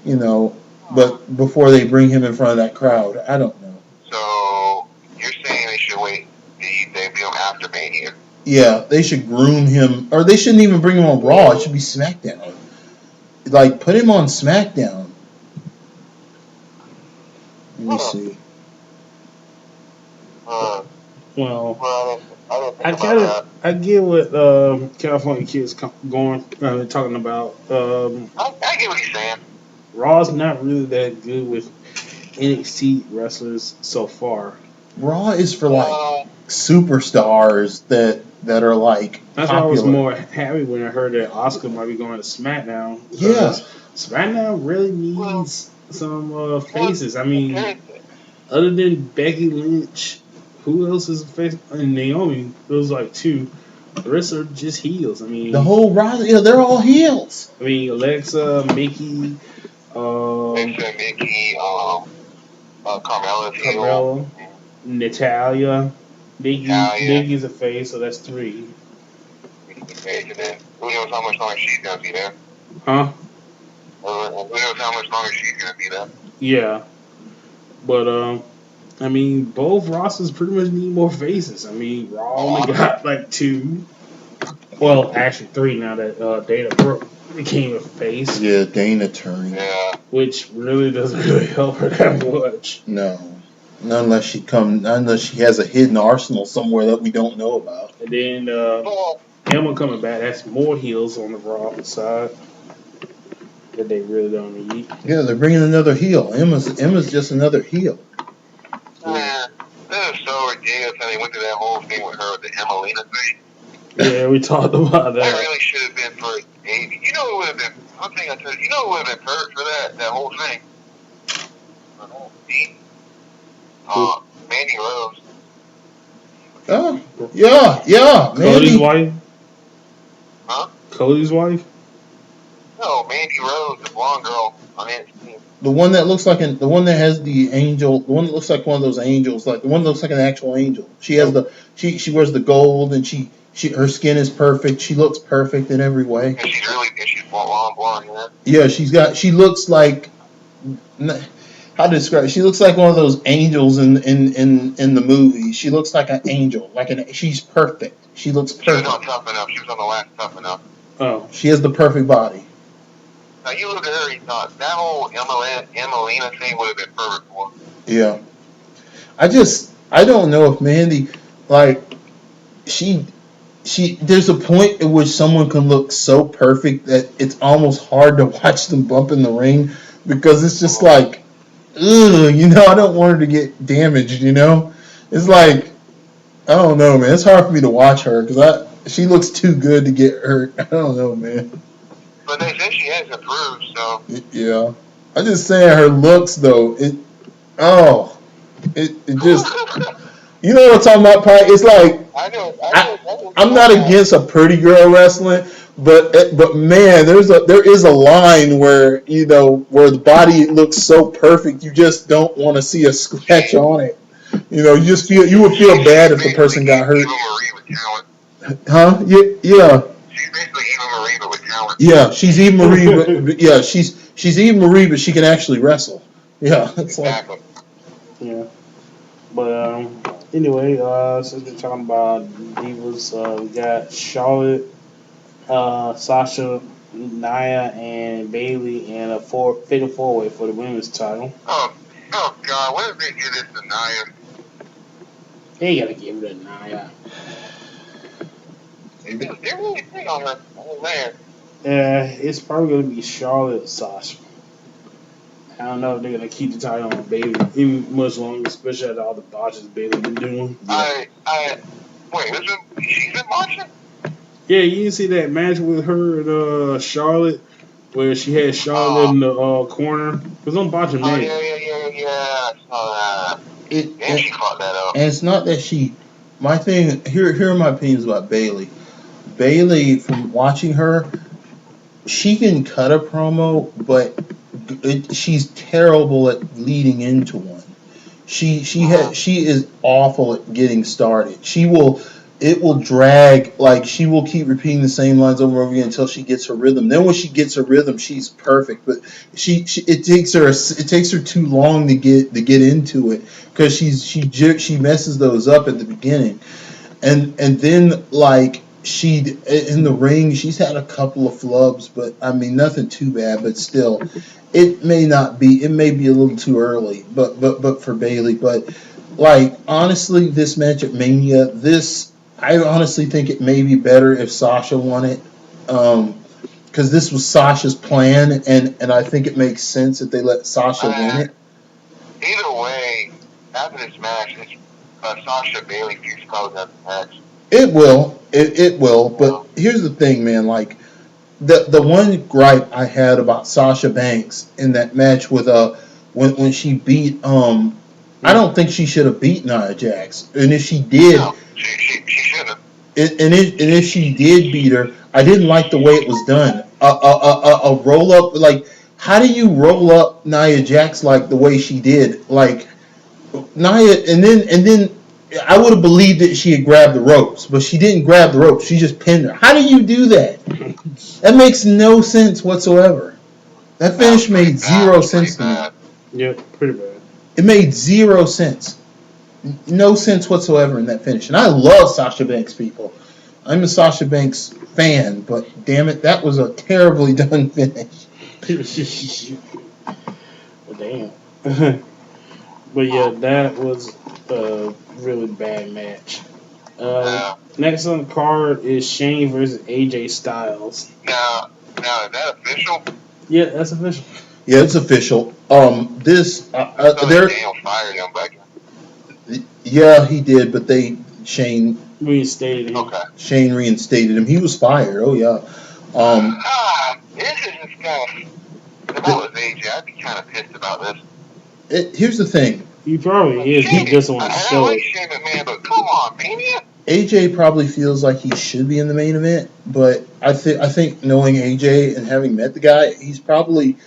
you know. But before they bring him in front of that crowd, I don't know. So you're saying they should wait? They do him after Mania. Yeah, they should groom him, or they shouldn't even bring him on Raw. It should be SmackDown. Like, put him on SmackDown. Let me see. Uh, Well, well, I don't think about that. I get what California kids talking about. I get what he's saying. Raw's not really that good with NXT wrestlers so far. Raw is for like superstars that are like That's why I was popular. more happy when I heard that Oscar might be going to SmackDown Yeah, because SmackDown really Well, needs some well, faces. I mean, okay. other than Becky Lynch, who else is a face? And Naomi, those like two. The rest are just heels. the whole roster. Yeah, they're all heels. I mean Alexa, Mickey, Alexa, Mickey, Carmella's heel. Carmella, Natalia. Natalia. Nikki's a face, so that's three. Paige, and then who knows how much longer she's gonna be there? Huh? Who knows how much longer she's gonna be there? Yeah. But I mean, both rosters pretty much need more faces. I mean, Raw only got like two. Well, actually three now that Dana Brooke became a face. Yeah, Dana turning. Yeah. Which really doesn't really help her that much. No, not unless she has a hidden arsenal somewhere that we don't know about. And then Emma coming back, that's more heels on the Raw side that they really don't need. Yeah, they're bringing another heel. Emma's just another heel. That is so ridiculous how they went through that whole thing with her with the Emelina thing. Yeah, we talked about That that. really should have been for Davey. You know who would have been? One thing I told you, you know who would have been hurt for that whole thing? The whole thing. Mandy Rose. Oh, yeah, Cody's Mandy. wife? Huh? Cody's wife? No, Mandy Rose, the blonde girl on NXT. The one that looks like the one that has the angel, the one that looks like one of those angels, like the one that looks like an actual angel. She has she wears the gold and she her skin is perfect. She looks perfect in every way. And she's blonde, you know? Yeah, she looks like how to describe it? She looks like one of those angels in the movie. She looks like an angel, she's perfect. She looks perfect. She was on Tough Enough. She was on the last Tough Enough. Oh. She has the perfect body. Now you look at her, you thought that whole Emelina thing would have been perfect for her. Yeah. I don't know if Mandy, like, she there's a point at which someone can look so perfect that it's almost hard to watch them bump in the ring because it's just like, ugh, I don't want her to get damaged, It's like, I don't know, man. It's hard for me to watch her because she looks too good to get hurt. I don't know, man. But they say she has improved, so. Yeah. I'm just saying her looks, though, it just, you know what I'm talking about, Pi? It's like, I'm not against a pretty girl wrestling, but man, there is a line where where the body looks so perfect, you just don't want to see a scratch on it. You would feel bad if the person got hurt. Huh? Yeah, yeah. She's basically Eva Marie, but with talent. Yeah, she's Eve Marie. But yeah, she's Eve Marie, but she can actually wrestle. Yeah, it's Exactly. Yeah. But anyway, since we're talking about divas, we got Charlotte, Sasha, Nia, and Bailey in a fatal four way for the women's title. Oh God, what if they do this to Nia? They gotta give it to Nia. They're really big on her. Oh man. It's probably gonna be Charlotte, Sasha. I don't know if they're gonna keep the title on Bailey even much longer, especially after all the botches Bailey been doing. Wait, she's been watching? Yeah, you didn't see that match with her and Charlotte, where she had Charlotte in the corner. It was on Botchamania. I saw that. And she caught that up. And it's not that she. My thing here are my opinions about Bailey. Bailey, from watching her, she can cut a promo, but she's terrible at leading into one. She is awful at getting started. It will drag, like she will keep repeating the same lines over and over again until she gets her rhythm. Then when she gets her rhythm, she's perfect. But it takes her too long to get into it because she messes those up at the beginning. And then like she in the ring, she's had a couple of flubs, but I mean nothing too bad. But still, it may be a little too early. But for Bailey, but like honestly, this match at Mania, I honestly think it may be better if Sasha won it. Because this was Sasha's plan, and I think it makes sense that they let Sasha win it. Either way, after this match, Sasha Bailey feud's probably not the match. It will. It will. But here's the thing, man. Like the one gripe I had about Sasha Banks in that match with when she beat I don't think she should have beat Nia Jax. And if she did, no, she shouldn't have. And if she did beat her, I didn't like the way it was done. A roll up, like how do you roll up Nia Jax like the way she did? Like Nia, and then I would have believed that she had grabbed the ropes, but she didn't grab the ropes. She just pinned her. How do you do that? That makes no sense whatsoever. That finish made zero sense to me. Yeah, pretty bad. It made zero sense. No sense whatsoever in that finish. And I love Sasha Banks, people. I'm a Sasha Banks fan, but damn it, that was a terribly done finish. Well, damn. But yeah, that was a really bad match. Next on the card is Shane versus AJ Styles. Now is that official? Yeah, that's official. Yeah, it's official. Daniel fired him back. Yeah, he did, but Shane reinstated him. Okay. Shane reinstated him. He was fired. Oh yeah. This is just kind of. If I was AJ, I'd be kind of pissed about this. Here's the thing. He probably is. He just want to show it. I like Shane McMahon, but come on, Mania. AJ probably feels like he should be in the main event, but I think knowing AJ and having met the guy, he's probably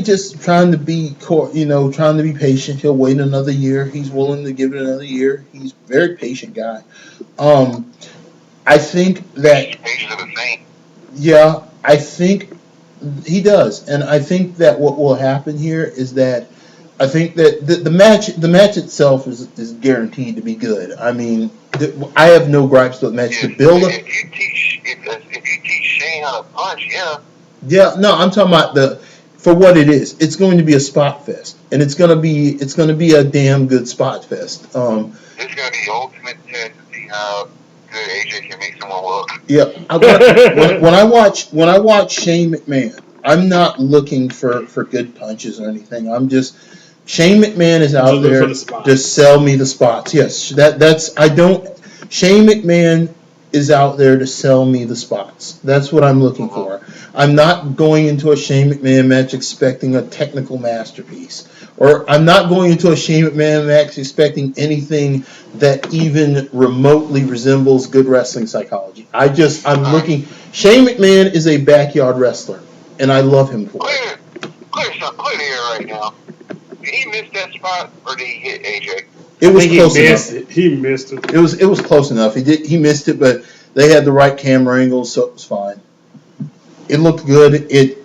just trying to be patient. He'll wait another year. He's willing to give it another year. He's a very patient guy. I think that. Yeah, I think he does, and I think that what will happen here is that I think that the match itself is guaranteed to be good. I mean, I have no gripes with the match. The build up. If you teach Shane how to punch, yeah. Yeah, no, I'm talking about for what it is. It's going to be a spot fest, and it's going to be a damn good spot fest. It's going to be the ultimate test to see how good AJ can make someone look. Yeah, when I watch Shane McMahon, I'm not looking for good punches or anything. I'm just Shane McMahon is out there to sell me the spots. Yes, Shane McMahon is out there to sell me the spots. That's what I'm looking for. I'm not going into a Shane McMahon match expecting a technical masterpiece. Or I'm not going into a Shane McMahon match expecting anything that even remotely resembles good wrestling psychology. I'm looking. Shane McMahon is a backyard wrestler, and I love him for it. Clear the air right now. Did he miss that spot, or did he hit AJ? It was close he enough. missed it. He missed it. It was close enough. He missed it, but they had the right camera angles, so it was fine. It looked good.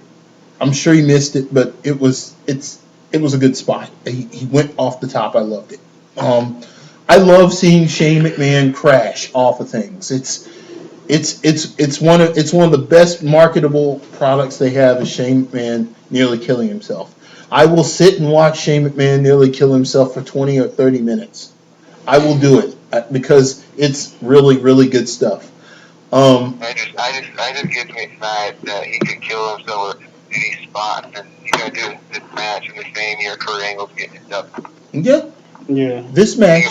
I'm sure he missed it, but it was a good spot. He went off the top. I loved it. I love seeing Shane McMahon crash off of things. It's one of the best marketable products they have is Shane McMahon nearly killing himself. I will sit and watch Shane McMahon nearly kill himself for 20 or 30 minutes. I will do it because it's really, really good stuff. I just get me excited that he could kill himself with these spots, and he's gonna do this match in the same year Kurt Angle's getting it done. Yeah. Yeah. This match. You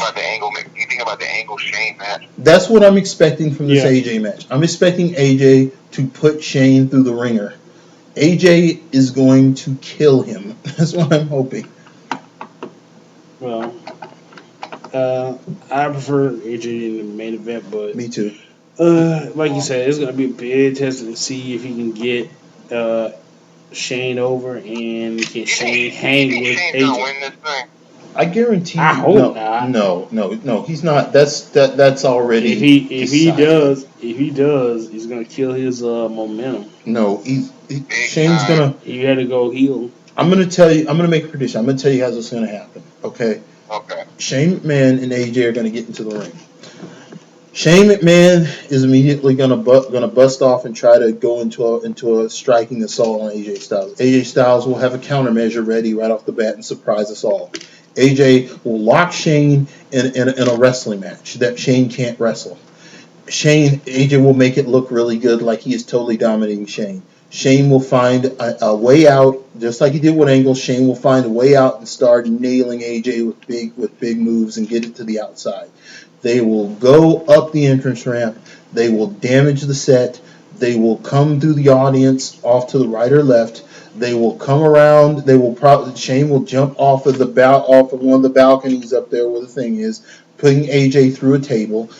think about the Angle Shane match. That's what I'm expecting from this AJ match. I'm expecting AJ to put Shane through the ringer. AJ is going to kill him. That's what I'm hoping. Well, I prefer AJ in the main event, but me too. Like you said, it's gonna be a big test to see if he can get Shane over and can Shane hang with Shane's AJ. gonna win this thing? I guarantee. I hope not. No. He's not. That's already. If he does, he's gonna kill his momentum. No, Shane's gonna. He had to go heel. I'm gonna make a prediction. I'm gonna tell you how this is gonna happen. Okay. Shane McMahon and AJ are gonna get into the ring. Shane McMahon is immediately gonna bust off and try to go into a striking assault on AJ Styles. AJ Styles will have a countermeasure ready right off the bat and surprise us all. AJ will lock Shane in a wrestling match that Shane can't wrestle. AJ will make it look really good, like he is totally dominating Shane. Shane will find a way out, just like he did with Angle. Shane will find a way out and start nailing AJ with big moves and get it to the outside. They will go up the entrance ramp. They will damage the set. They will come through the audience off to the right or left. They will come around. Shane will jump off of one of the balconies up there where the thing is, putting AJ through a table.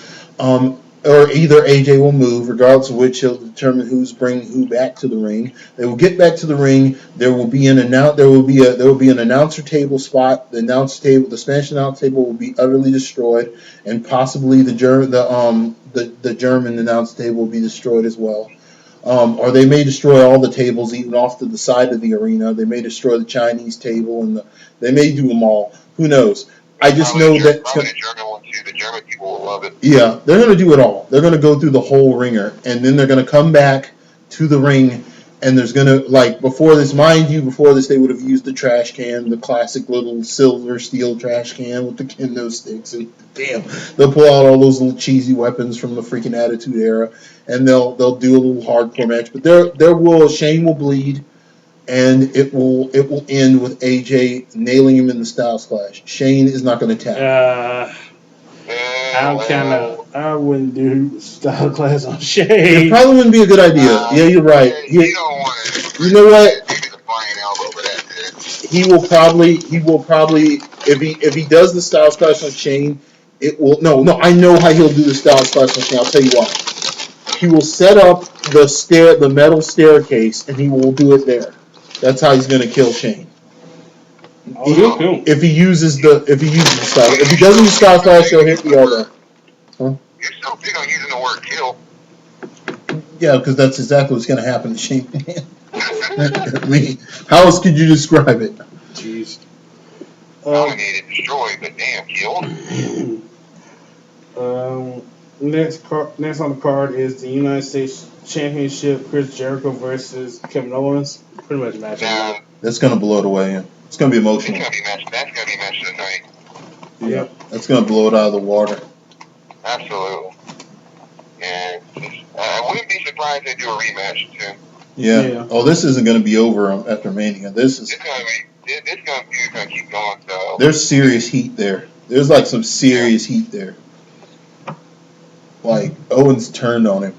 Or either AJ will move, regardless of which, he'll determine who's bringing who back to the ring. They will get back to the ring. There will be an announcer table spot. The Spanish announce table will be utterly destroyed, and possibly the German announce table will be destroyed as well. Or they may destroy all the tables, even off to the side of the arena. They may destroy the Chinese table, and they may do them all. Who knows? I just know that the German one too. The German people will love it. Yeah, they're going to do it all. They're going to go through the whole ringer, and then they're going to come back to the ring, and there's going to, before this, they would have used the trash can, the classic little silver steel trash can with the kendo sticks, and damn, they'll pull out all those little cheesy weapons from the freaking Attitude Era, and they'll do a little hardcore match. But Shane will bleed, and it will end with AJ nailing him in the Styles Clash. Shane is not going to tap. I wouldn't do style class on Shane. It probably wouldn't be a good idea. Yeah, you're right. You know what? He will probably if he does the Styles Clash on Shane, it will no. I know how he'll do the Styles Clash on Shane. I'll tell you why. He will set up the metal staircase, and he will do it there. That's how he's going to kill Shane. If he uses the style, if he doesn't use Styles Clash, he'll hit the elbow. Huh? You're so big on using the word kill. Yeah, because that's exactly what's going to happen to Shane. I mean, how else could you describe it? Jeez. Dominated, destroyed, but damn, killed. Next on the card is the United States Championship: Chris Jericho versus Kevin Owens. Pretty much match. That's going to blow it away. It's going to be emotional. That's going to be match of the night. Yeah, that's going to blow it out of the water. Absolutely. And I wouldn't be surprised if they do a rematch too. Yeah. Oh, this isn't going to be over after Mania. This is. It's going to keep going. So there's serious heat there. There's some serious heat there. Owens turned on him.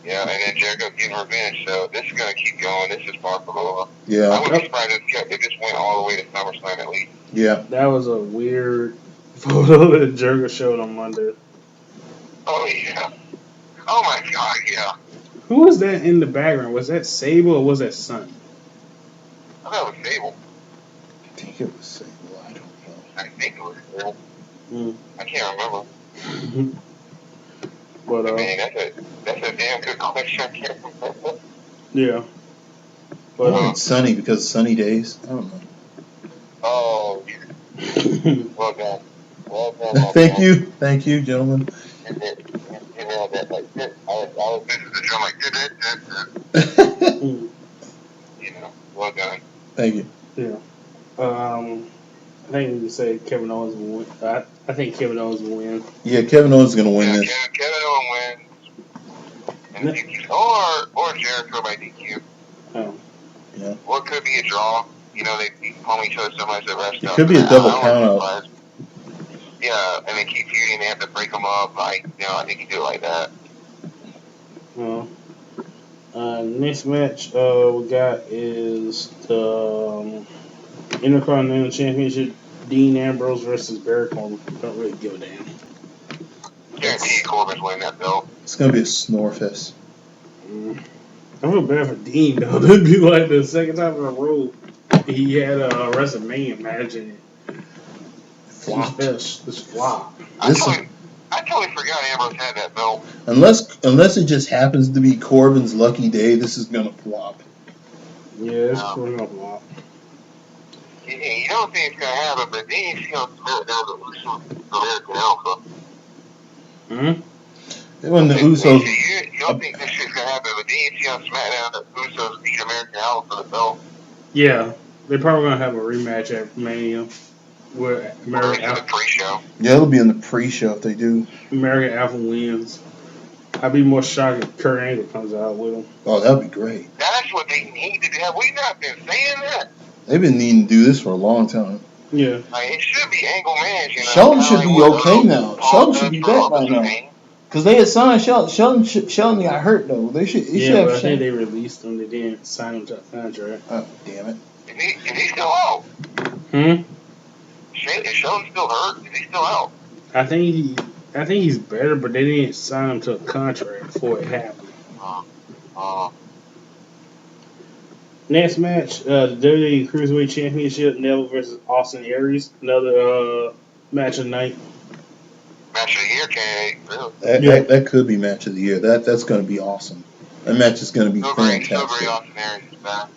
Yeah, and then Jericho's getting revenge. So this is gonna keep going. This is far from over. Yeah. I wouldn't be surprised if it just went all the way to SummerSlam at least. Yeah. That was a weird photo that Jericho showed on Monday. Oh yeah. Oh my God, yeah. Who was that in the background? Was that Sable or was that Sun? I thought it was Sable. I think it was Sable. I don't know. I think it was Sable. Mm. I can't remember. But I mean, that's a damn good question. I can't remember. yeah. I wanted Sunny because of Sunny Days. I don't know. Oh, well done. Well done, Thank you, gentlemen. You know that like this. I was listening to the drum like Mm. you know, well done. Thank you. Yeah. I think we can say Kevin Owens will win. I think Kevin Owens will win. Yeah, Kevin Owens is gonna win this. Kevin Owens wins. And DQ, or Jericho by DQ. Oh. Yeah. Or it could be a draw. You know, they keep pulling each other so much that rest It could be a double count out. Yeah, and they keep feuding. They have to break them up. Like, I think you do it like that. Well, next match we got is the Intercontinental Championship. Dean Ambrose versus Barry Corbin. Don't really give a damn. Guarantee Corbin's winning that belt. It's gonna be a snore fest. I feel bad for Dean though. That'd be like the second time in a row he had a WrestleMania match and this flop. I totally forgot Ambrose had that belt. Unless it just happens to be Corbin's lucky day, this is gonna flop. Yeah, it's going up a lot. You don't think it's gonna happen, but then you see him smack down the Usos American Alpha. When the Usos, you don't think this shit's gonna happen, but then you see him smack down the Usos beat American Alpha for the belt. Yeah, they're probably gonna have a rematch at Mania where American Alpha. Pre-show. Yeah, it'll be in the pre-show if they do. American Alpha wins. I'd be more shocked if Kurt Angle comes out with him. Oh, that'd be great. That's what they need to do. Have we not been saying that? They've been needing to do this for a long time. Yeah. Like, it should be Angle Man, Sheldon should be okay now. Sheldon should be back by now. Because they had signed Sheldon. Sheldon got hurt though. They should. But I think they released him. They didn't sign him to a contract. Oh, damn it! Is he still out? Is Sheldon still hurt? Is he still out? I think he's better, but they didn't sign him to a contract before it happened. Next match, the WWE Cruiserweight Championship, Neville versus Austin Aries. Another match of the night. Match of the year, really. That could be match of the year. That's going to be awesome. That match is going to be fantastic.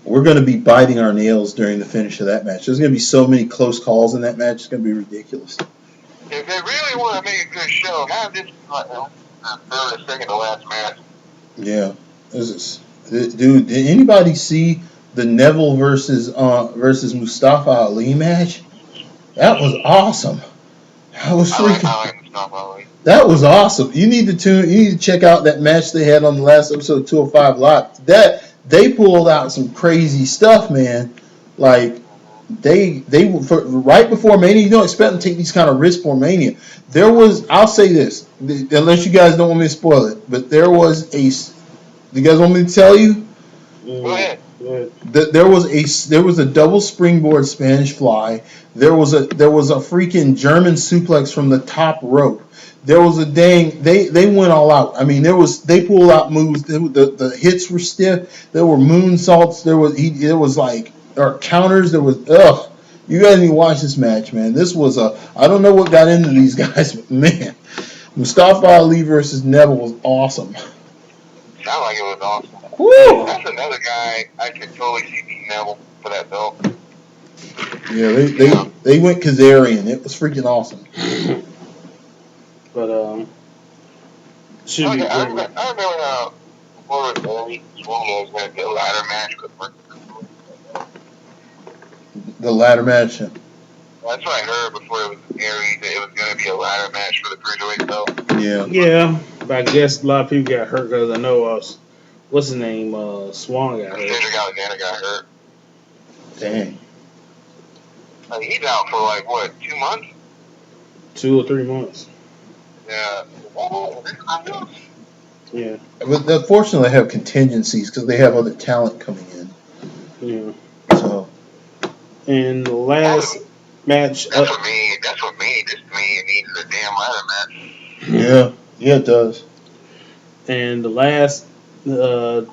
We're going to be biting our nails during the finish of that match. There's going to be so many close calls in that match. It's going to be ridiculous. If they really want to make a good show, have this third and second to last match. Yeah. Dude, did anybody see the Neville versus Mustafa Ali match? That was awesome. That was freaking. I like Mustafa Ali. That was awesome. You need to check out that match they had on the last episode of 205 Live. That they pulled out some crazy stuff, man. Like they right before Mania, you don't expect them to take these kind of risks for Mania. I'll say this, unless you guys don't want me to spoil it, but there was a. Do you guys want me to tell you? Go ahead. There was a double springboard Spanish fly. There was a freaking German suplex from the top rope. There was they went all out. I mean, they pulled out moves. The hits were stiff. There were moonsaults. There was counters. There was You guys need to watch this match, man. This was I don't know what got into these guys, but man, Mustafa Ali versus Neville was awesome. Sound like it was awesome. Woo! That's another guy I could totally see beating Neville for that belt. Yeah, they went Kazarian. It was freaking awesome. But should be great. I remember how before it was going to be a ladder match with the ladder match. That's what I heard before it was aired, that it was going to be a ladder match for the cruiserweight belt. Yeah. Yeah, but I guess a lot of people got hurt because I know what's his name? Swan got hurt. Cedric Alexander got hurt. Dang. He's out for 2 months? 2 or 3 months. Yeah. Yeah, But unfortunately, they have contingencies because they have other talent coming in. yeah. So And the That last was, match, that's what made this to me. It needed a damn ladder match. yeah, yeah, it does. and the last to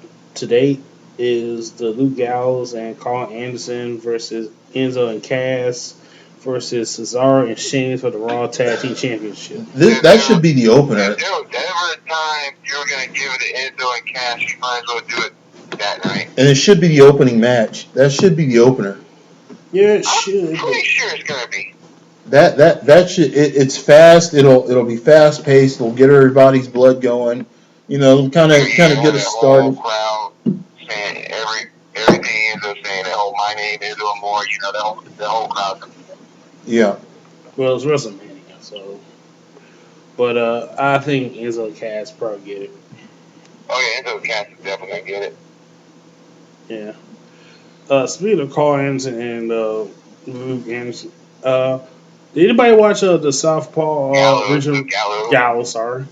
date is the Luke Gallows and Carl Anderson versus Enzo and Cass versus Cesaro and Sheamus for the Raw Tag Team Championship. That should be the If opener. there was ever a time you were gonna give it to Enzo and Cash, you might as well do it that night. And it should be the opening match. That should be the opener. Yeah, it I'm should. pretty sure it's gonna be. That should it's fast. It'll be fast paced. It'll get everybody's blood going. You know, kind You of have get us that whole started. crowd saying everything Enzo saying. That whole my name is or more. You know, the whole crowd. Yeah, Well, it's WrestleMania, so. But I think Enzo and Cass probably get it. Oh yeah, Enzo and Cash is definitely gonna get it. Yeah. Speaking of Carl Anderson and Luke Anderson, did anybody watch the Southpaw Luke regional Gallows. Gallows? Sorry.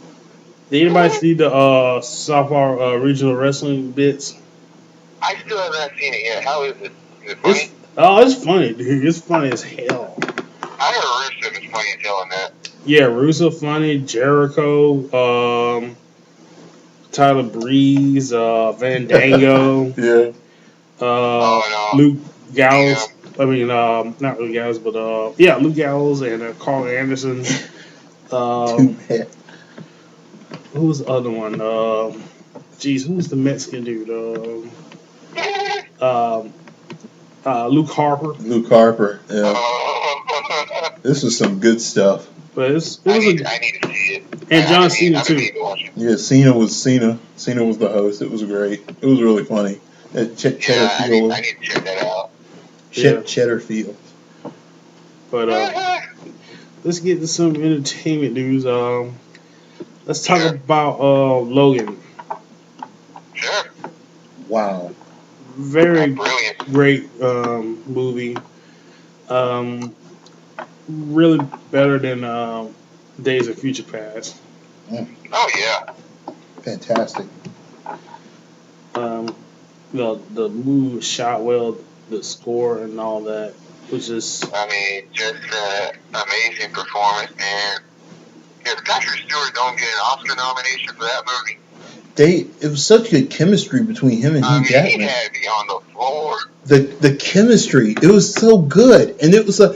Did anybody see the Southpaw regional wrestling bits? I still have not seen it yet. How is it? Is it It's funny? it's funny, dude. It's funny as hell. I heard Rusev is funny as hell in that. Yeah, Russo funny, Jericho, Tyler Breeze, Vandango, yeah. Oh Luke no, Cena. Gallows. I mean, not Luke Gallows, but yeah, Luke Gallows and Carl Anderson. Too Um, bad. who was the other one? Geez, who's the Mexican dude? Um, Luke Harper. Luke Harper. Yeah, Oh. this was some good stuff. But it was I need to see it. and John Cena I've been too. needing to watch it. Yeah, Cena was the host. It was great. It was really funny. Cheddar I Field. need to check that out. Yeah. Cheddar Field. But let's get to some entertainment news. Let's talk Sure. about Logan. Sure. Wow. Very Brilliant. great movie. Really better than Days of Future Past. Oh yeah. Fantastic. The movie was shot well, the score and all that, which is I mean, just amazing performance, man. If Patrick Stewart don't get an Oscar nomination for that movie, It was such good chemistry between him and I Hugh mean, he Jackman. had me on the floor. The chemistry, it was so good, and it was It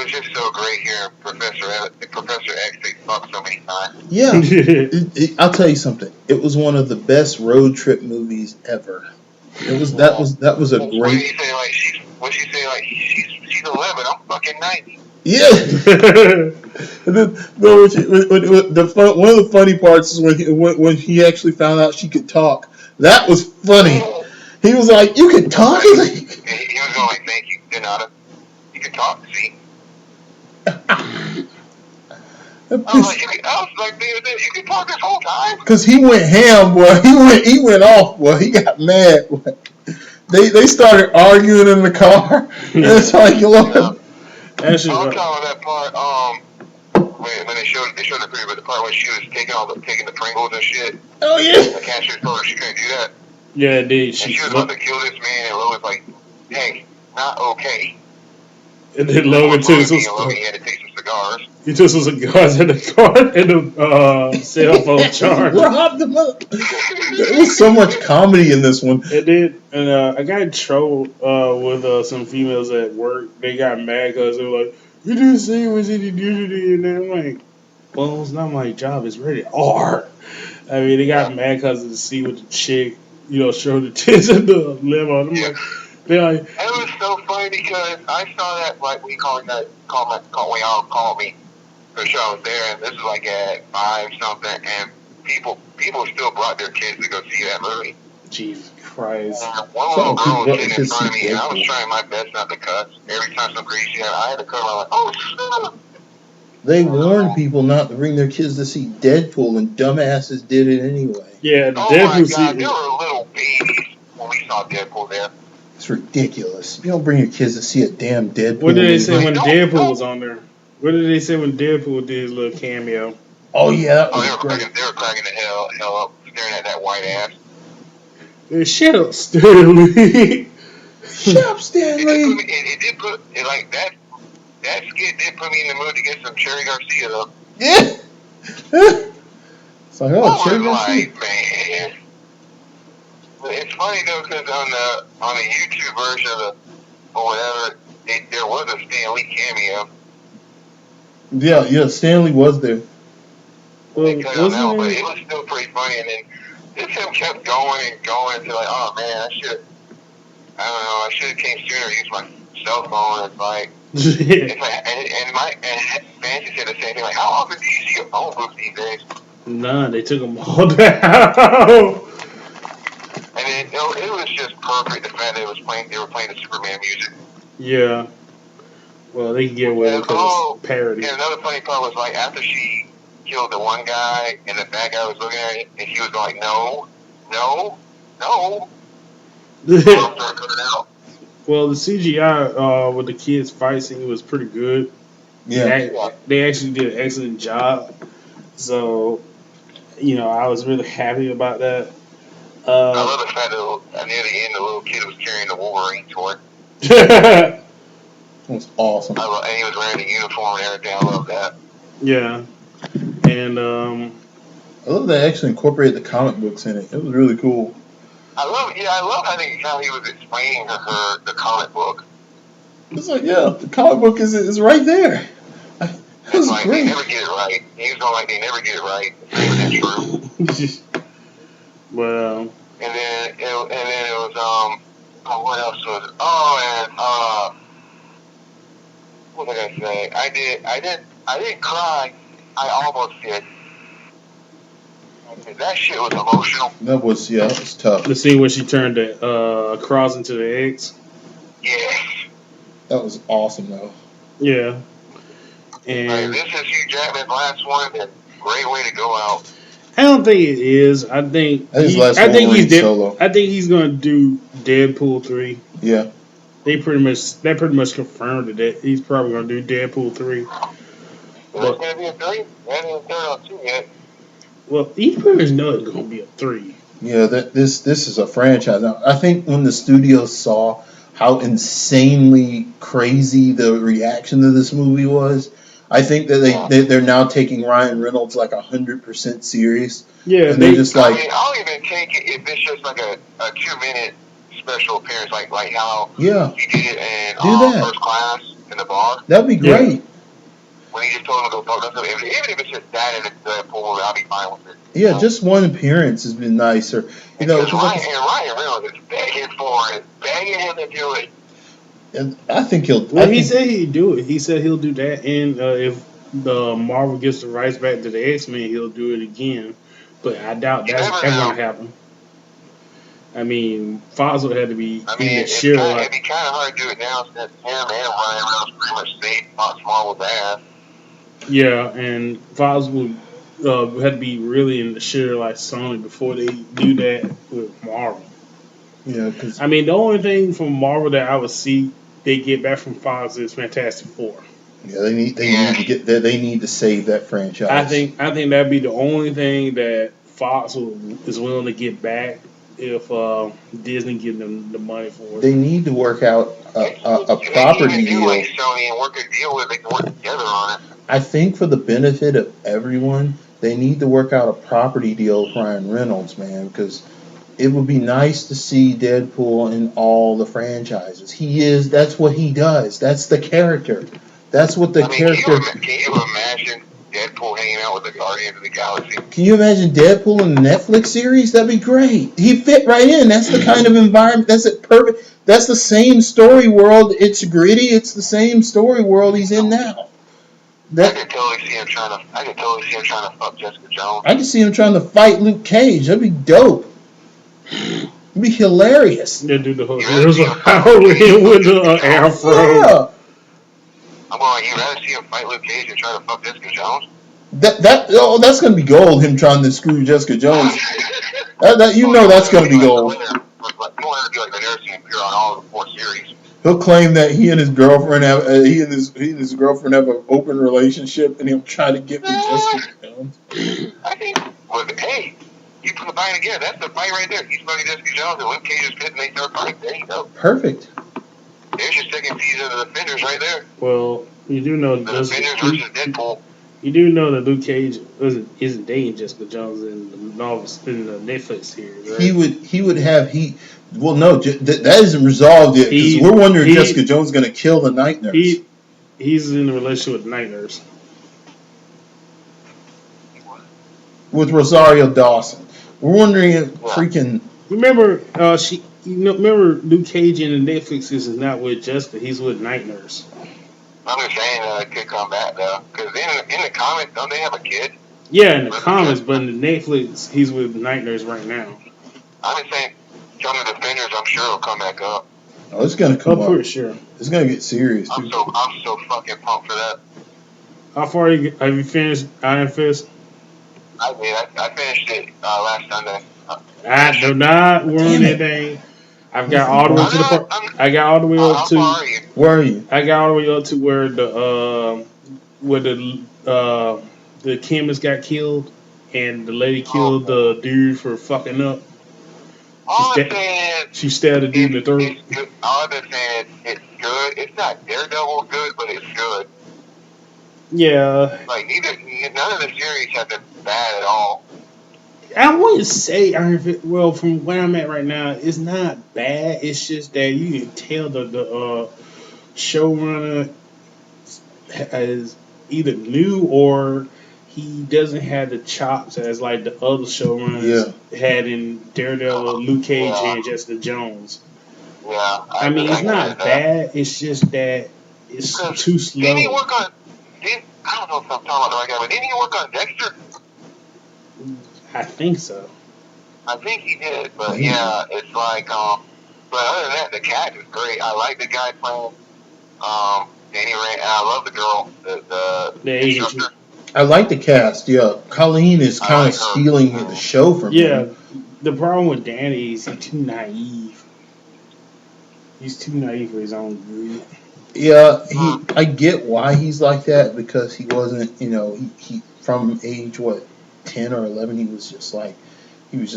was just so great hearing Professor X say fuck so many times. yeah. I'll tell you something. It was one of the best road trip movies ever. That was a What did great. he say? What did she say? Like she's 11. I'm fucking 90. Yeah. And then, no, one of the funny parts is when he actually found out she could talk. That was funny. He was like, "You can talk." He was going like, "Thank you, Donata. You can talk. See." I was like, dude, you can talk this whole time. Because he went ham, boy. He went off, boy. He got mad, boy. They started arguing in the car. And it's like, Lord. I was talking about that part. When they showed the preview, but the part where she was taking the Pringles and shit. Oh yeah. The cashier told her she couldn't do that. yeah, indeed. And she was about to kill this man, and Logan's like, "Hey, not okay." And then Logan too. Logan had to take some cigars. He took some cigars in the car and the cell phone charger. Robbed him up. There was so much comedy in this one. It did, and I got in trouble with some females at work. They got mad because they were like, "You didn't say what you did," and I'm like, "Well, it's not my job. It's rated R." I mean, they got mad because of the scene with the chick, showed the tits in the limo. I'm like, they're like, it was so funny because I saw that like when y'all called me for sure I was there, and this was like at 5 something, and people still brought their kids to go see that movie. Jesus Christ! One little girl was sitting in front of me, and I was trying my best not to cuss. Every time some crazy shit happened, I had to cover. I'm like, oh shit! They warned people not to bring their kids to see Deadpool, and dumbasses did it anyway. Yeah, the Oh Deadpool my god, scene. there were little babies when we saw Deadpool there. It's ridiculous. You don't bring your kids to see a damn Deadpool What did they movie. say when Deadpool was on there? What did they say when Deadpool did his little cameo? Oh yeah, that Oh, was great. they were cracking the hell up, staring at that white ass. Shut up, Sterling. Shut up, It did put Stanley. me. It did put it like that. That skit did put me in the mood to get some Cherry Garcia though. Yeah. It's like, oh, I Cherry was Garcia. like, man. It's funny though, because on the YouTube version of the or whatever, there was a Stan Lee cameo. Yeah, Stanley was there. They cut on that one, but Wasn't it was still pretty funny. And then this him kept going and going to like, oh man, I don't know, I should have came sooner. Used my cell phone. It's like, and Fancy said the same thing. Like, how often do you see your phone booth these days? Nah, they took them all down. And then it was just perfect. The fact that they were playing the Superman music. Yeah. Well, they can get away with it because it's parody. And another funny part was like after she killed the one guy and the bad guy was looking at it and he was like, no, no, no. Well, the CGI with the kids fight scene was pretty good. Yeah. They actually did an excellent job. So, I was really happy about that. I love the fact that near the end the little kid was carrying the Wolverine toy. It was awesome. And he was wearing the uniform and everything. I love that. Yeah. And I love that they actually incorporated the comic books in it. It was really cool. I love how he was explaining to her the comic book. It's like, yeah, the comic book is right there. It was like, great. They never get it right. He was going like, they never get it right. That's true. Well. And then it was what else was it? Oh, and what was I gonna say? I didn't cry. I almost did. That shit was emotional. That was tough. The scene where she turned the cross into the eggs. Yes. That was awesome though. Yeah. And this is Hugh Jackman's last one. And great way to go out. I don't think it is. I think solo. I think he's gonna do Deadpool 3. Yeah. That pretty much confirmed that he's probably gonna do Deadpool 3. There's gonna be a 3. They haven't even started on 2 yet. Well, you pretty much know it's gonna be a 3. Yeah, this is a franchise. Now, I think when the studio saw how insanely crazy the reaction to this movie was, I think that they're now taking Ryan Reynolds like 100% serious. Yeah, and they're just like, I'll even take it if it's just like a 2-minute special appearance, like how he did it in First Class in the bar. That'd be great. Yeah. When he just told him to go fuck themselves, even if it's just that in the pool, I'll be fine with it. Yeah, just one appearance has been nicer. Ryan Reynolds is begging for it, begging him to do it. And I think he'll. Well, he said he'd do it. He said he'll do that, and if the Marvel gets the rights back to the X-Men, he'll do it again. But I doubt that's ever going to happen. I mean, Fox would have to be in the shit. It'd be kind of hard to do it now since him and Ryan Reynolds pretty much saved Fox Marvel's ass. Yeah, and Fox would have to be really in the shit like Sony before they do that with Marvel. Yeah, because I mean, the only thing from Marvel that I would see they get back from Fox is Fantastic Four. Yeah, they need to save that franchise. I think that'd be the only thing that Fox is willing to get back if Disney gives them the money for it. They need to work out a property deal. Like Sony and work a deal where they can work together on it. I think for the benefit of everyone, they need to work out a property deal with Ryan Reynolds, man, because it would be nice to see Deadpool in all the franchises. That's what he does. That's the character. That's what the character. Can you imagine Deadpool hanging out with the Guardians of the Galaxy? Can you imagine Deadpool in the Netflix series? That'd be great. He fit right in. That's the kind of environment. That's it. Perfect. That's the same story world. It's gritty. It's the same story world he's in now. I could totally see him trying to fuck Jessica Jones. I could see him trying to fight Luke Cage. That'd be dope. It'd be hilarious. They do the whole with the afro. Yeah. I'm going. You rather see him fight Luke Cage and try to fuck Jessica Jones? That's gonna be gold. Him trying to screw Jessica Jones. That's gonna be gold. You want to be like the nurse and appear on all of the 4 series. He'll claim that he and his girlfriend have he and his girlfriend have an open relationship, and he'll try to get with Jessica Jones. I think, well, hey, you put the fight together. That's the fight right there. He's fucking Jessica Jones and Luke Cage is fit and they start fighting. There you go. Perfect. There's your second season of the Defenders right there. Well, you do know The Defenders versus Deadpool. You do know that Luke Cage isn't dating Jessica Jones in the novels in the Netflix series, right? He would have well no that isn't resolved yet because we're wondering if Jessica Jones is going to kill the night nurse. He's in a relationship with the night nurse. With Rosario Dawson. We're wondering if freaking remember remember Luke Cage in the Netflix series is not with Jessica, he's with night nurse. I'm just saying it could come back though, because in the comics, don't they have a kid? Yeah, in the comics, but in the Netflix, he's with night nurse right now. I'm just saying, John the Defenders, I'm sure it'll come back up. Oh, it's gonna come up. Pretty sure. It's gonna get serious. I'm so fucking pumped for that. How far have you finished Iron Fist? I did. I finished it last Sunday. I do not ruin anything. I've got all the way to the part. I got all the way up to. How far are you? Where are you? I got all the way up to where the chemist got killed, and the lady killed the dude for fucking up. She stabbed the dude in the throat. All I've been saying is it's good. It's not Daredevil good, but it's good. Yeah. Like none of the series have been bad at all. I wouldn't say Iron Fist. Well, from where I'm at right now, it's not bad. It's just that you can tell the showrunner is either new or he doesn't have the chops as like the other showrunners had in Daredevil, Luke Cage, and Jessica Jones. Yeah. I mean, it's not bad. It's just that it's too slow. Didn't he work on? I don't know if I'm talking about the right guy, but didn't he work on Dexter? I think so. I think he did, but yeah, it's like, but other than that, the cast is great. I like the guy playing, Danny Rand. I love the girl, the instructor. I like the cast. Yeah, Colleen is kind of stealing the show from him. The problem with Danny is he's too naive. He's too naive for his own good. Yeah, I get why he's like that because he wasn't, he from age 10 or 11, he was just all he knows.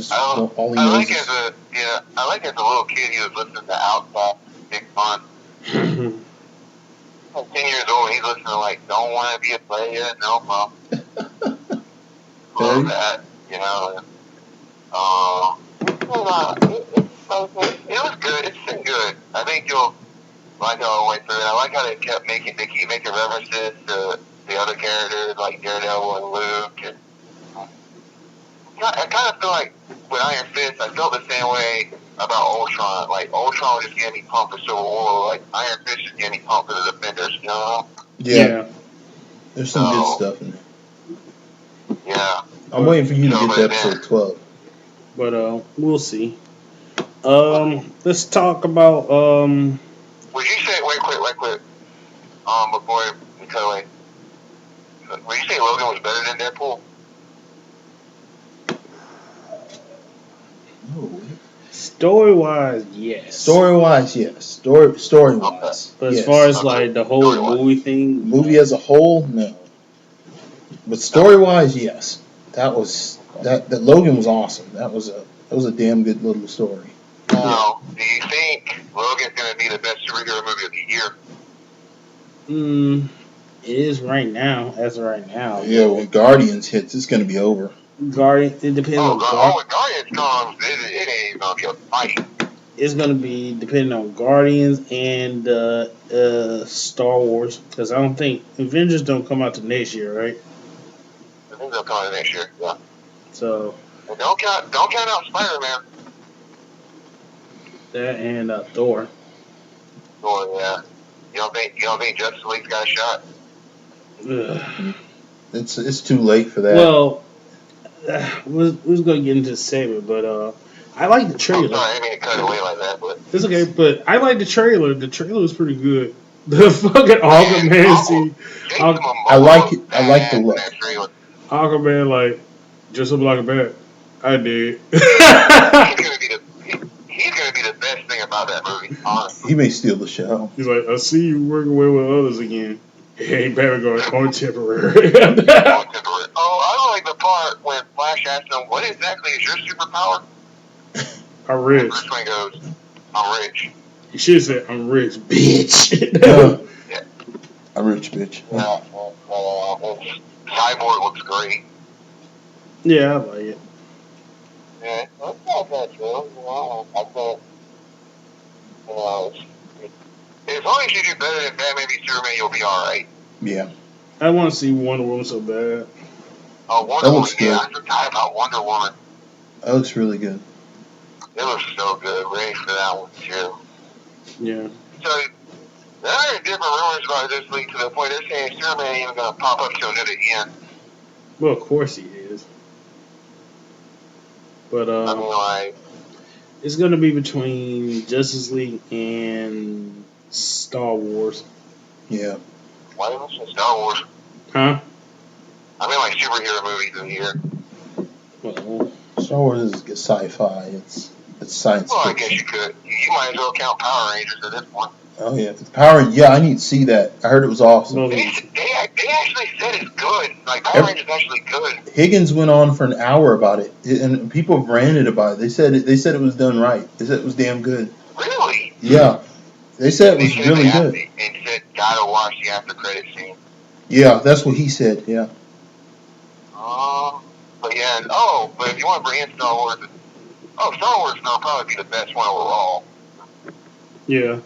I like as a little kid, he was listening to Outside, Big Fun. 10 years old, he's listening to Don't Want to Be a Player, No Mom. Love that, It was good. It's been good. I think you'll like all the way through it. I like how they keep making references to the other characters like Daredevil and Luke. And I kind of feel like with Iron Fist, I felt the same way about Ultron. Like Ultron was just getting me pumped for Civil War. Like Iron Fist just getting me pumped for the Defenders. Yeah. There's some good stuff in there. Yeah. I'm waiting for you to get to episode 12. But we'll see. Let's talk about Would you say wait quick? Before we cut away, would you say Logan was better than Deadpool? No. Story-wise, yes. Story-wise, yes. Story-wise. But as far as the whole movie thing, movie as a whole, no. But story-wise, yes. That Logan was awesome. That was a damn good little story. Now, do you think Logan's going to be the best superhero movie of the year? It is right now, as of right now. Yeah, when Guardians hits, it's going to be over. It depends on when Guardians comes, it ain't going to be a fight. It's going to be depending on Guardians and Star Wars, because I don't think Avengers don't come out to next year, right? I think they'll come out next year, yeah. So and don't count out Spider-Man. That and Thor. Thor, yeah. You don't think Justice League's got a shot? Ugh. It's too late for that. Well, we're going to get into the segment, but I like the trailer. I'm sorry, I didn't mean to cut it away like that, but it's okay. But I like the trailer. The trailer was pretty good. The fucking Aquaman scene. I like it. I like the look. Aquaman dress up like a bat. I did. He's gonna be the best thing about that movie, honestly. He may steal the show. He's like, I see you working away with others again. Hey, better go on temporary. Oh, I like the part when Flash asked him, "What exactly is your superpower?" I'm And rich. Bruce Wayne goes, "I'm rich." You should have said, I'm rich, bitch. Yeah. I'm rich, bitch. Yeah. Cyborg looks great. Yeah, I like it. Yeah, that's not that true. I think, as long as you do better than Batman v Superman, you'll be alright. Yeah. I want to see Wonder Woman so bad. Oh, Wonder That Woman, looks good. I forgot about Wonder Woman. That looks really good. It looks so good. Ready for that one, too. Yeah. So, there are different rumors about this league to the point they're saying Superman ain't even going to pop up till near the end. Well, of course he is. But I mean, like, it's going to be between Justice League and Star Wars. Yeah. why didn't you say Star Wars? Huh? I mean, like superhero movies in here. Well, Star Wars is sci-fi. It's science Well, I guess fiction. you could. You might as well count Power Rangers at this point. Oh yeah, Power. Yeah, I need to see that. I heard it was awesome. well, They actually said it's good. Like, Power Rangers is actually good. Higgins went on for an hour about it, and people have ranted about it. They said it was done right. They said it was damn good. Really? Yeah, they said it was really good. And said, gotta watch the after credit scene. Yeah, that's what he said. Yeah. But yeah, but if you want to bring in Star Wars, Star Wars is gonna probably be the best one overall. yeah.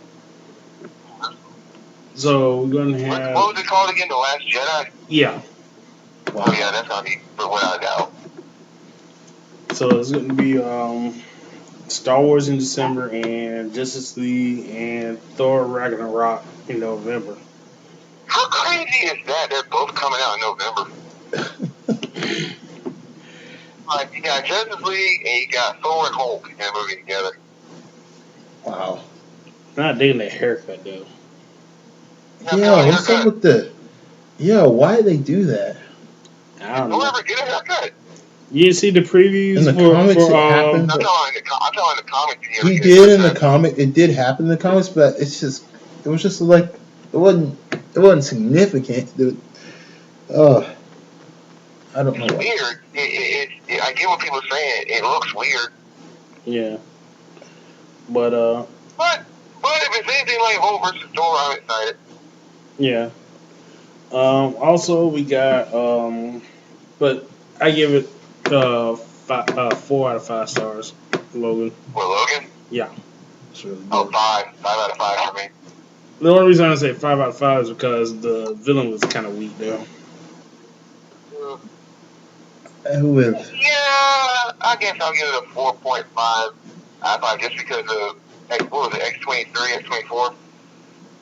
So we're going to have. What was it called again? The Last Jedi? Yeah. Wow. Oh yeah, that's gonna be without a doubt. So it's going to be Star Wars in December and Justice League and Thor Ragnarok in November. How crazy is that? They're both coming out in November. Like, you got Justice League and you got Thor and Hulk in a movie together. Wow. Not digging that haircut though. Yeah, what's up with the? Yeah, why did they do that? I don't Don't know. ever get a haircut. You didn't see the previews In the for comics, it I'm happened. talking in the comics. He did in the comic. It did happen in the comics, but it was just like it wasn't significant. I don't know. It's weird. I get what people are saying. It looks weird. Yeah. But But if it's anything like Hulk versus Thor, I'm excited. yeah. Also we got but I give it 4 out of 5 stars. Logan. What, Logan? Yeah. It's really good. 5 out of 5 for me. The only reason I say 5 out of 5 is because the villain was kind of weak though. With I guess I'll give it a 4.5 out of 5 just because of X23, X24.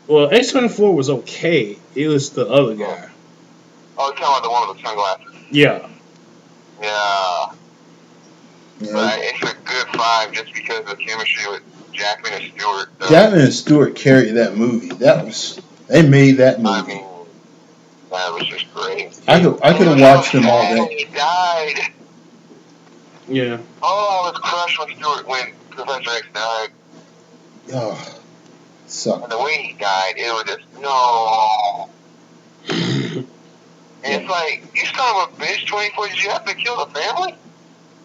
Well, X-24 was okay. It was the other guy. Oh, you're talking about the one with the sunglasses. Yeah. Yeah. But it's a good 5 just because of the chemistry with Jackman and Stewart. So. Jackman and Stewart carried that movie. They made that movie. I mean, that was just great. I could have watched them all day. He died. Yeah. Oh, I was crushed when Professor X died. Oh, sucked. And the way he died, it was just no. And it's like, you son of a bitch, 24. Did you have to kill the family?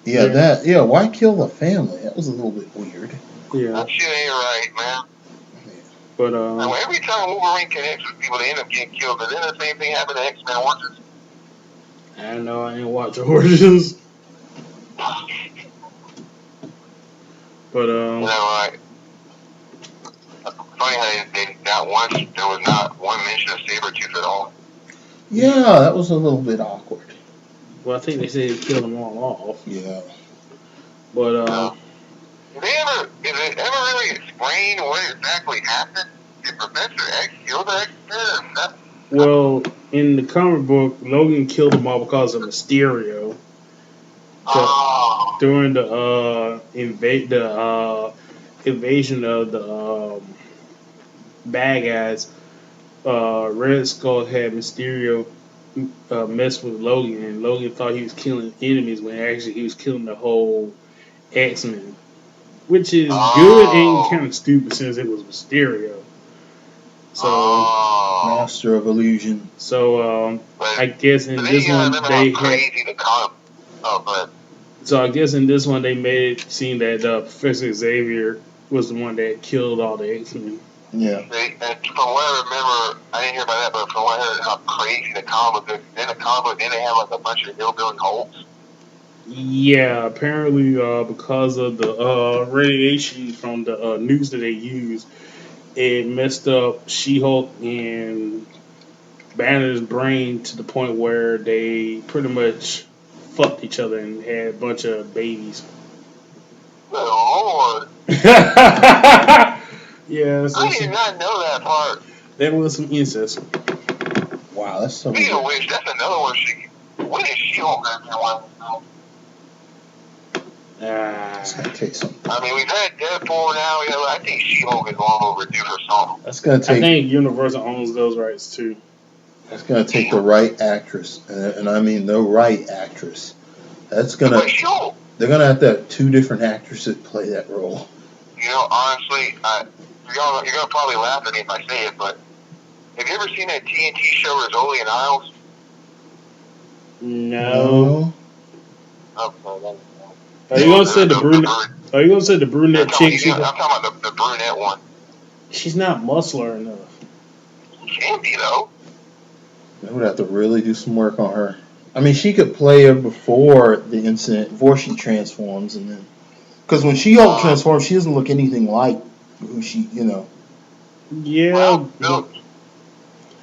Yeah, why kill the family? That was a little bit weird. Yeah. That shit ain't right, man. But Now, every time Wolverine connects with people, they end up getting killed. But then the same thing happened to X-Men Origins. I don't know. I didn't watch Origins. But like, funny how there was not one mention of Sabretooth at all. Yeah, that was a little bit awkward. well, I think they said he killed them all off. Yeah. But Is it ever really explained what exactly happened? Did Professor X kill the X-Men? well, in the comic book, Logan killed them all because of Mysterio. During the invasion of the bad guys, Red Skull had Mysterio mess with Logan, and Logan thought he was killing enemies when actually he was killing the whole X-Men. which is good and kind Oh. of stupid since it was Mysterio. So, Oh. Master of Illusion. But, I guess but in then you this gotta one remember how they had. crazy the comic. Oh, but So I guess in this one they made it seem that Professor Xavier was the one that killed all the X-Men. Yeah. and from what I remember, I didn't hear about that, but from what I heard, how crazy the comic book is. Then the comic book, then they have like a bunch of hillbilly Hulks. Yeah, apparently because of the radiation from the news that they used, it messed up She-Hulk and Banner's brain to the point where they pretty much fucked each other and had a bunch of babies. Good lord. Yeah, I did not know that part. there was some incest. Wow, that's some of Speaking of the. which, that's another one. What is She-Hulk gonna do? It's gonna take some. I mean, we've had Deadpool now. You know, I think She-Hulk is long overdue for something. That's gonna I take. think Universal owns those rights too. That's gonna take the right actress, and I mean the right actress. That's But gonna. She-Hulk, They're gonna have to have two different actresses play that role. you know, honestly, you're gonna probably laugh at me if I say it, but have you ever seen that TNT show Rizzoli and Isles? No. Okay, Are you gonna say the brunette? Are you gonna say the brunette chick? I'm talking about the brunette one. She's not muscular enough. She can be though. They would have to really do some work on her. I mean, she could play her before the incident, before she transforms, and then because when she Hulk transforms, she doesn't look anything like who she, you know. Yeah, Well, but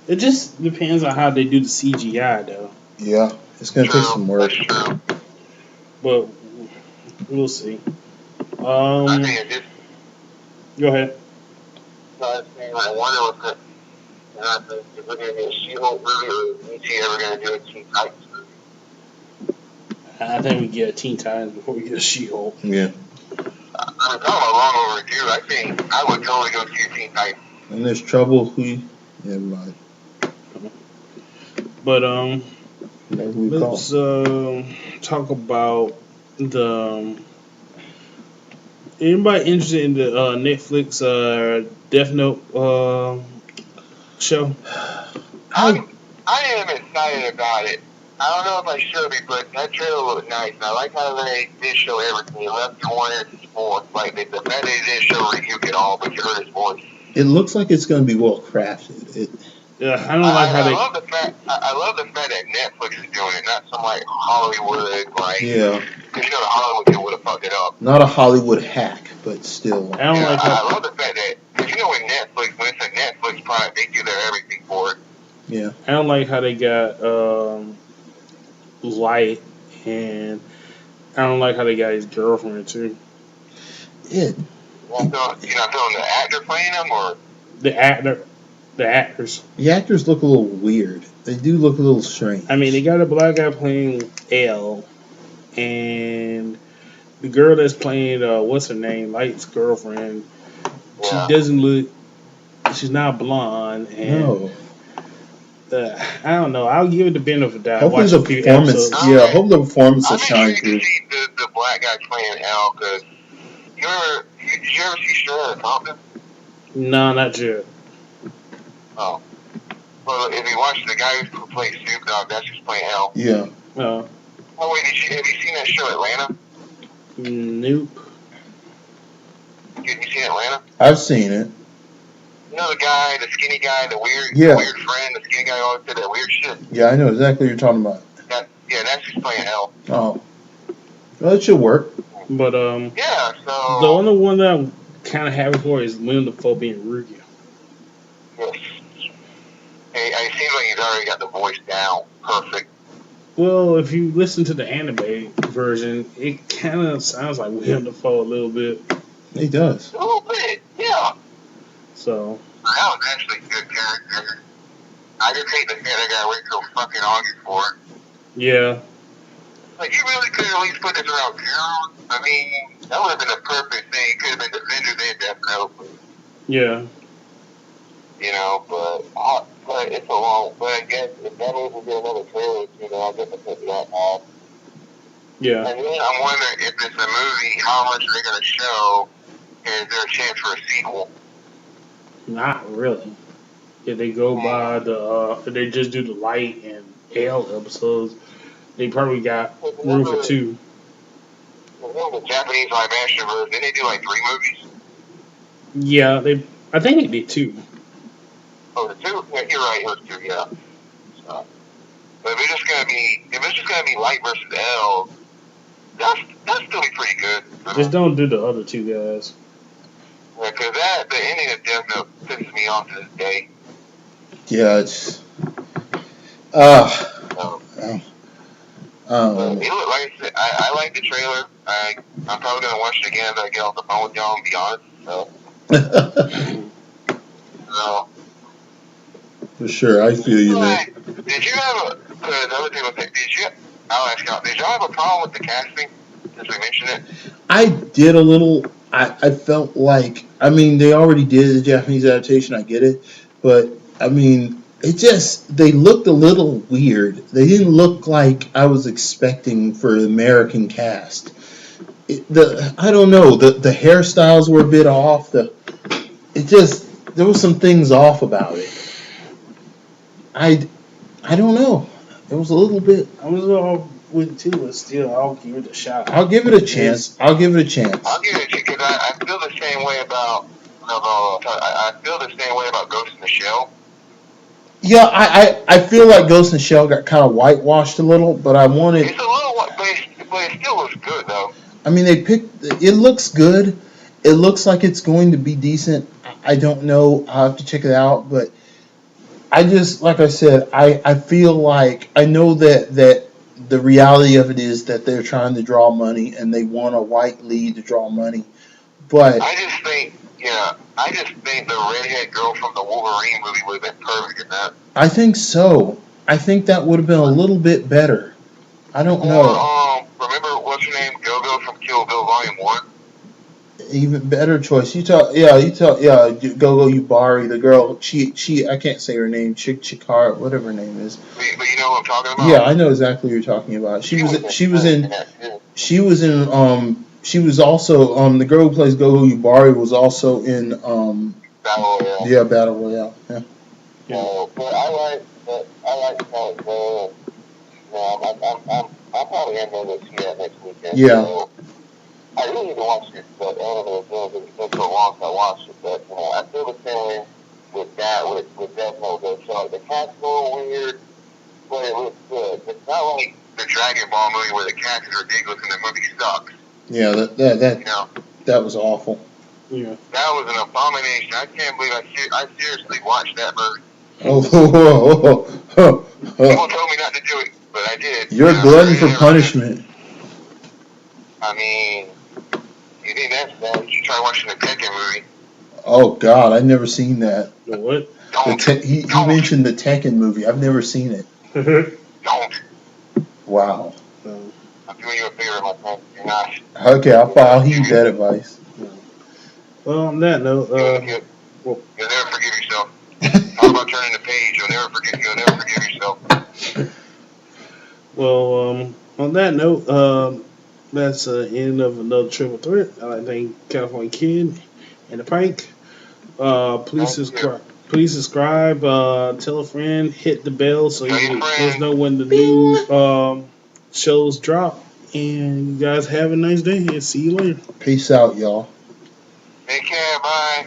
it just depends on how they do the CGI though. Yeah, it's gonna take some work. That's true. But we'll see. I think it just. Go ahead. I wonder what the. And I think if we're gonna get a She-Hulk movie, or is he ever gonna do a Teen Titans movie? I think we get a Teen Titans before we get a She-Hulk. Yeah. I'm talking about long overdue. I think I would totally go see a Teen Titans. And there's trouble. Never mind. But let's talk about the. Anybody interested in the Netflix Death Note show? I am excited about it. I don't know if I should be, but that trailer looked nice. And I like how they did show everything. You left your one ear to sports. Like the fact they didn't show Ryuk at all, but you heard his voice. It looks like it's going to be well crafted. Yeah, I don't like how they. I love the fact that Netflix is doing it, not some like Hollywood like. Yeah. Because you know the Hollywood kid would have fucked it up. Not a Hollywood hack, but still. I don't like how. I love the fact that because you know when it's a Netflix product, they do their everything for it. Yeah. I don't like how they got Light, and I don't like how they got his girlfriend too. It. You're not feeling the actor playing him, or the actors. The actors look a little weird. They do look a little strange. I mean, they got a black guy playing L, and the girl that's playing what's her name, Light's girlfriend. Yeah. She doesn't look. She's not blonde, and No. I don't know. I'll give it the benefit of the doubt. Hopefully the performance. Yeah, hope the performance will shine through. See the black guy playing L, because did you ever see Straight Compton? No, not yet. Oh. Well, if you watch the guy who plays Snoop Dogg, that's who's playing L. Yeah. Oh, wait, have you seen that show Atlanta? Nope. Have you seen Atlanta? I've seen it. You know the skinny guy, the weird friend, the skinny guy who always said that weird shit? Yeah, I know exactly what you're talking about. That's who's playing L. Oh. Well, it should work. But yeah, so the only one that I'm kind of happy for is William Dafoe being Rukia. Yes. It seems like he's already got the voice down perfect. Well, if you listen to the anime version, it kind of sounds like William Dafoe a little bit. He does. A little bit, yeah. So. That was actually a good character. I just hate the fact I gotta wait till fucking August for it. Yeah. Like, you really could at least put this around June. I mean, that would have been a perfect thing. It could have been Defenders and Death Note. Yeah. You know, but it's a long. But I guess if that means we get another trailer, I guess I could do that. Yeah. And then I'm wondering if it's a movie, how much are they going to show? And is there a chance for a sequel? Not really. If they go by the, if they just do the light and L episodes, they probably got room for two. Remember the Japanese live action version? Didn't they do like 3 movies? Yeah, I think they did two. Oh, the 2? Yeah, you're right. It was 2. Yeah. So, but if it's just gonna be light versus L, that's still be pretty good. Just don't do the other two guys. Yeah, because the ending of Death Note pisses me off to this day. Yeah, it's. So, Um, it looked like I like the trailer. I'm probably gonna watch it again as I get off the phone with y'all and be honest. So, for sure, I feel you there. did you have the other thing was I'll ask y'all, did y'all have a problem with the casting since we mentioned it? I did a little. I felt like, I mean, they already did the Japanese adaptation. I get it, but I mean, they looked a little weird. They didn't look like I was expecting for the American cast. I don't know. The hairstyles were a bit off. There was some things off about it. I don't know. It was a little bit. I was all with two, but still, I'll give it a shot. I'll give it a chance. I'll give it a chance because I feel the same way about. I feel the same way about Ghost in the Shell. Yeah, I feel like Ghost in the Shell got kind of whitewashed a little, but I wanted. It's a little, but it still looks good though. I mean, it looks good. It looks like it's going to be decent. I don't know. I'll have to check it out, but I just, like I said, I feel like I know that the reality of it is that they're trying to draw money and they want a white lead to draw money, but I just think the redhead girl from the Wolverine movie would have been perfect in that. I think so. I think that would have been a little bit better. I don't know. Remember what's her name? Go-Go from Kill Bill Volume 1? Even better choice. Yeah, Gogo Yubari, the girl, she, I can't say her name, Chikara, whatever her name is. But you know what I'm talking about? Yeah, I know exactly what you're talking about. She was also, the girl who plays Gogo Yubari was also in, Battle Royale. Yeah, Battle Royale, yeah. But I like how it goes. I'm probably going to go see that next weekend. Yeah. So I really need to watch it, but anime again, because it's been so long since I watched it. But I feel the same way with that, with Death Note. So like, the cat's going weird, but it looks good. It's not like the Dragon Ball movie where the cat is ridiculous and the movie sucks. Yeah, that was awful. Yeah. That was an abomination. I can't believe I seriously watched that movie. People told me not to do it, but I did. You're a glutton for punishment. I mean, you think that's bad? You should try watching the Tekken movie. Oh God, I've never seen that. The what? He mentioned the Tekken movie. I've never seen it. Don't. Wow. I'm doing you a favor, my friend. You're not. Okay, I'll heed that advice. Well, on that note, you'll never forgive yourself. How about turning to Paige? You'll never forgive yourself. Well, on that note, that's the end of another triple threat. I'd like to thank California Kid and the Prank. Please subscribe. Tell a friend. Hit the bell so you guys know when the new shows drop. And you guys have a nice day. And see you later. Peace out, y'all. Take care. Bye.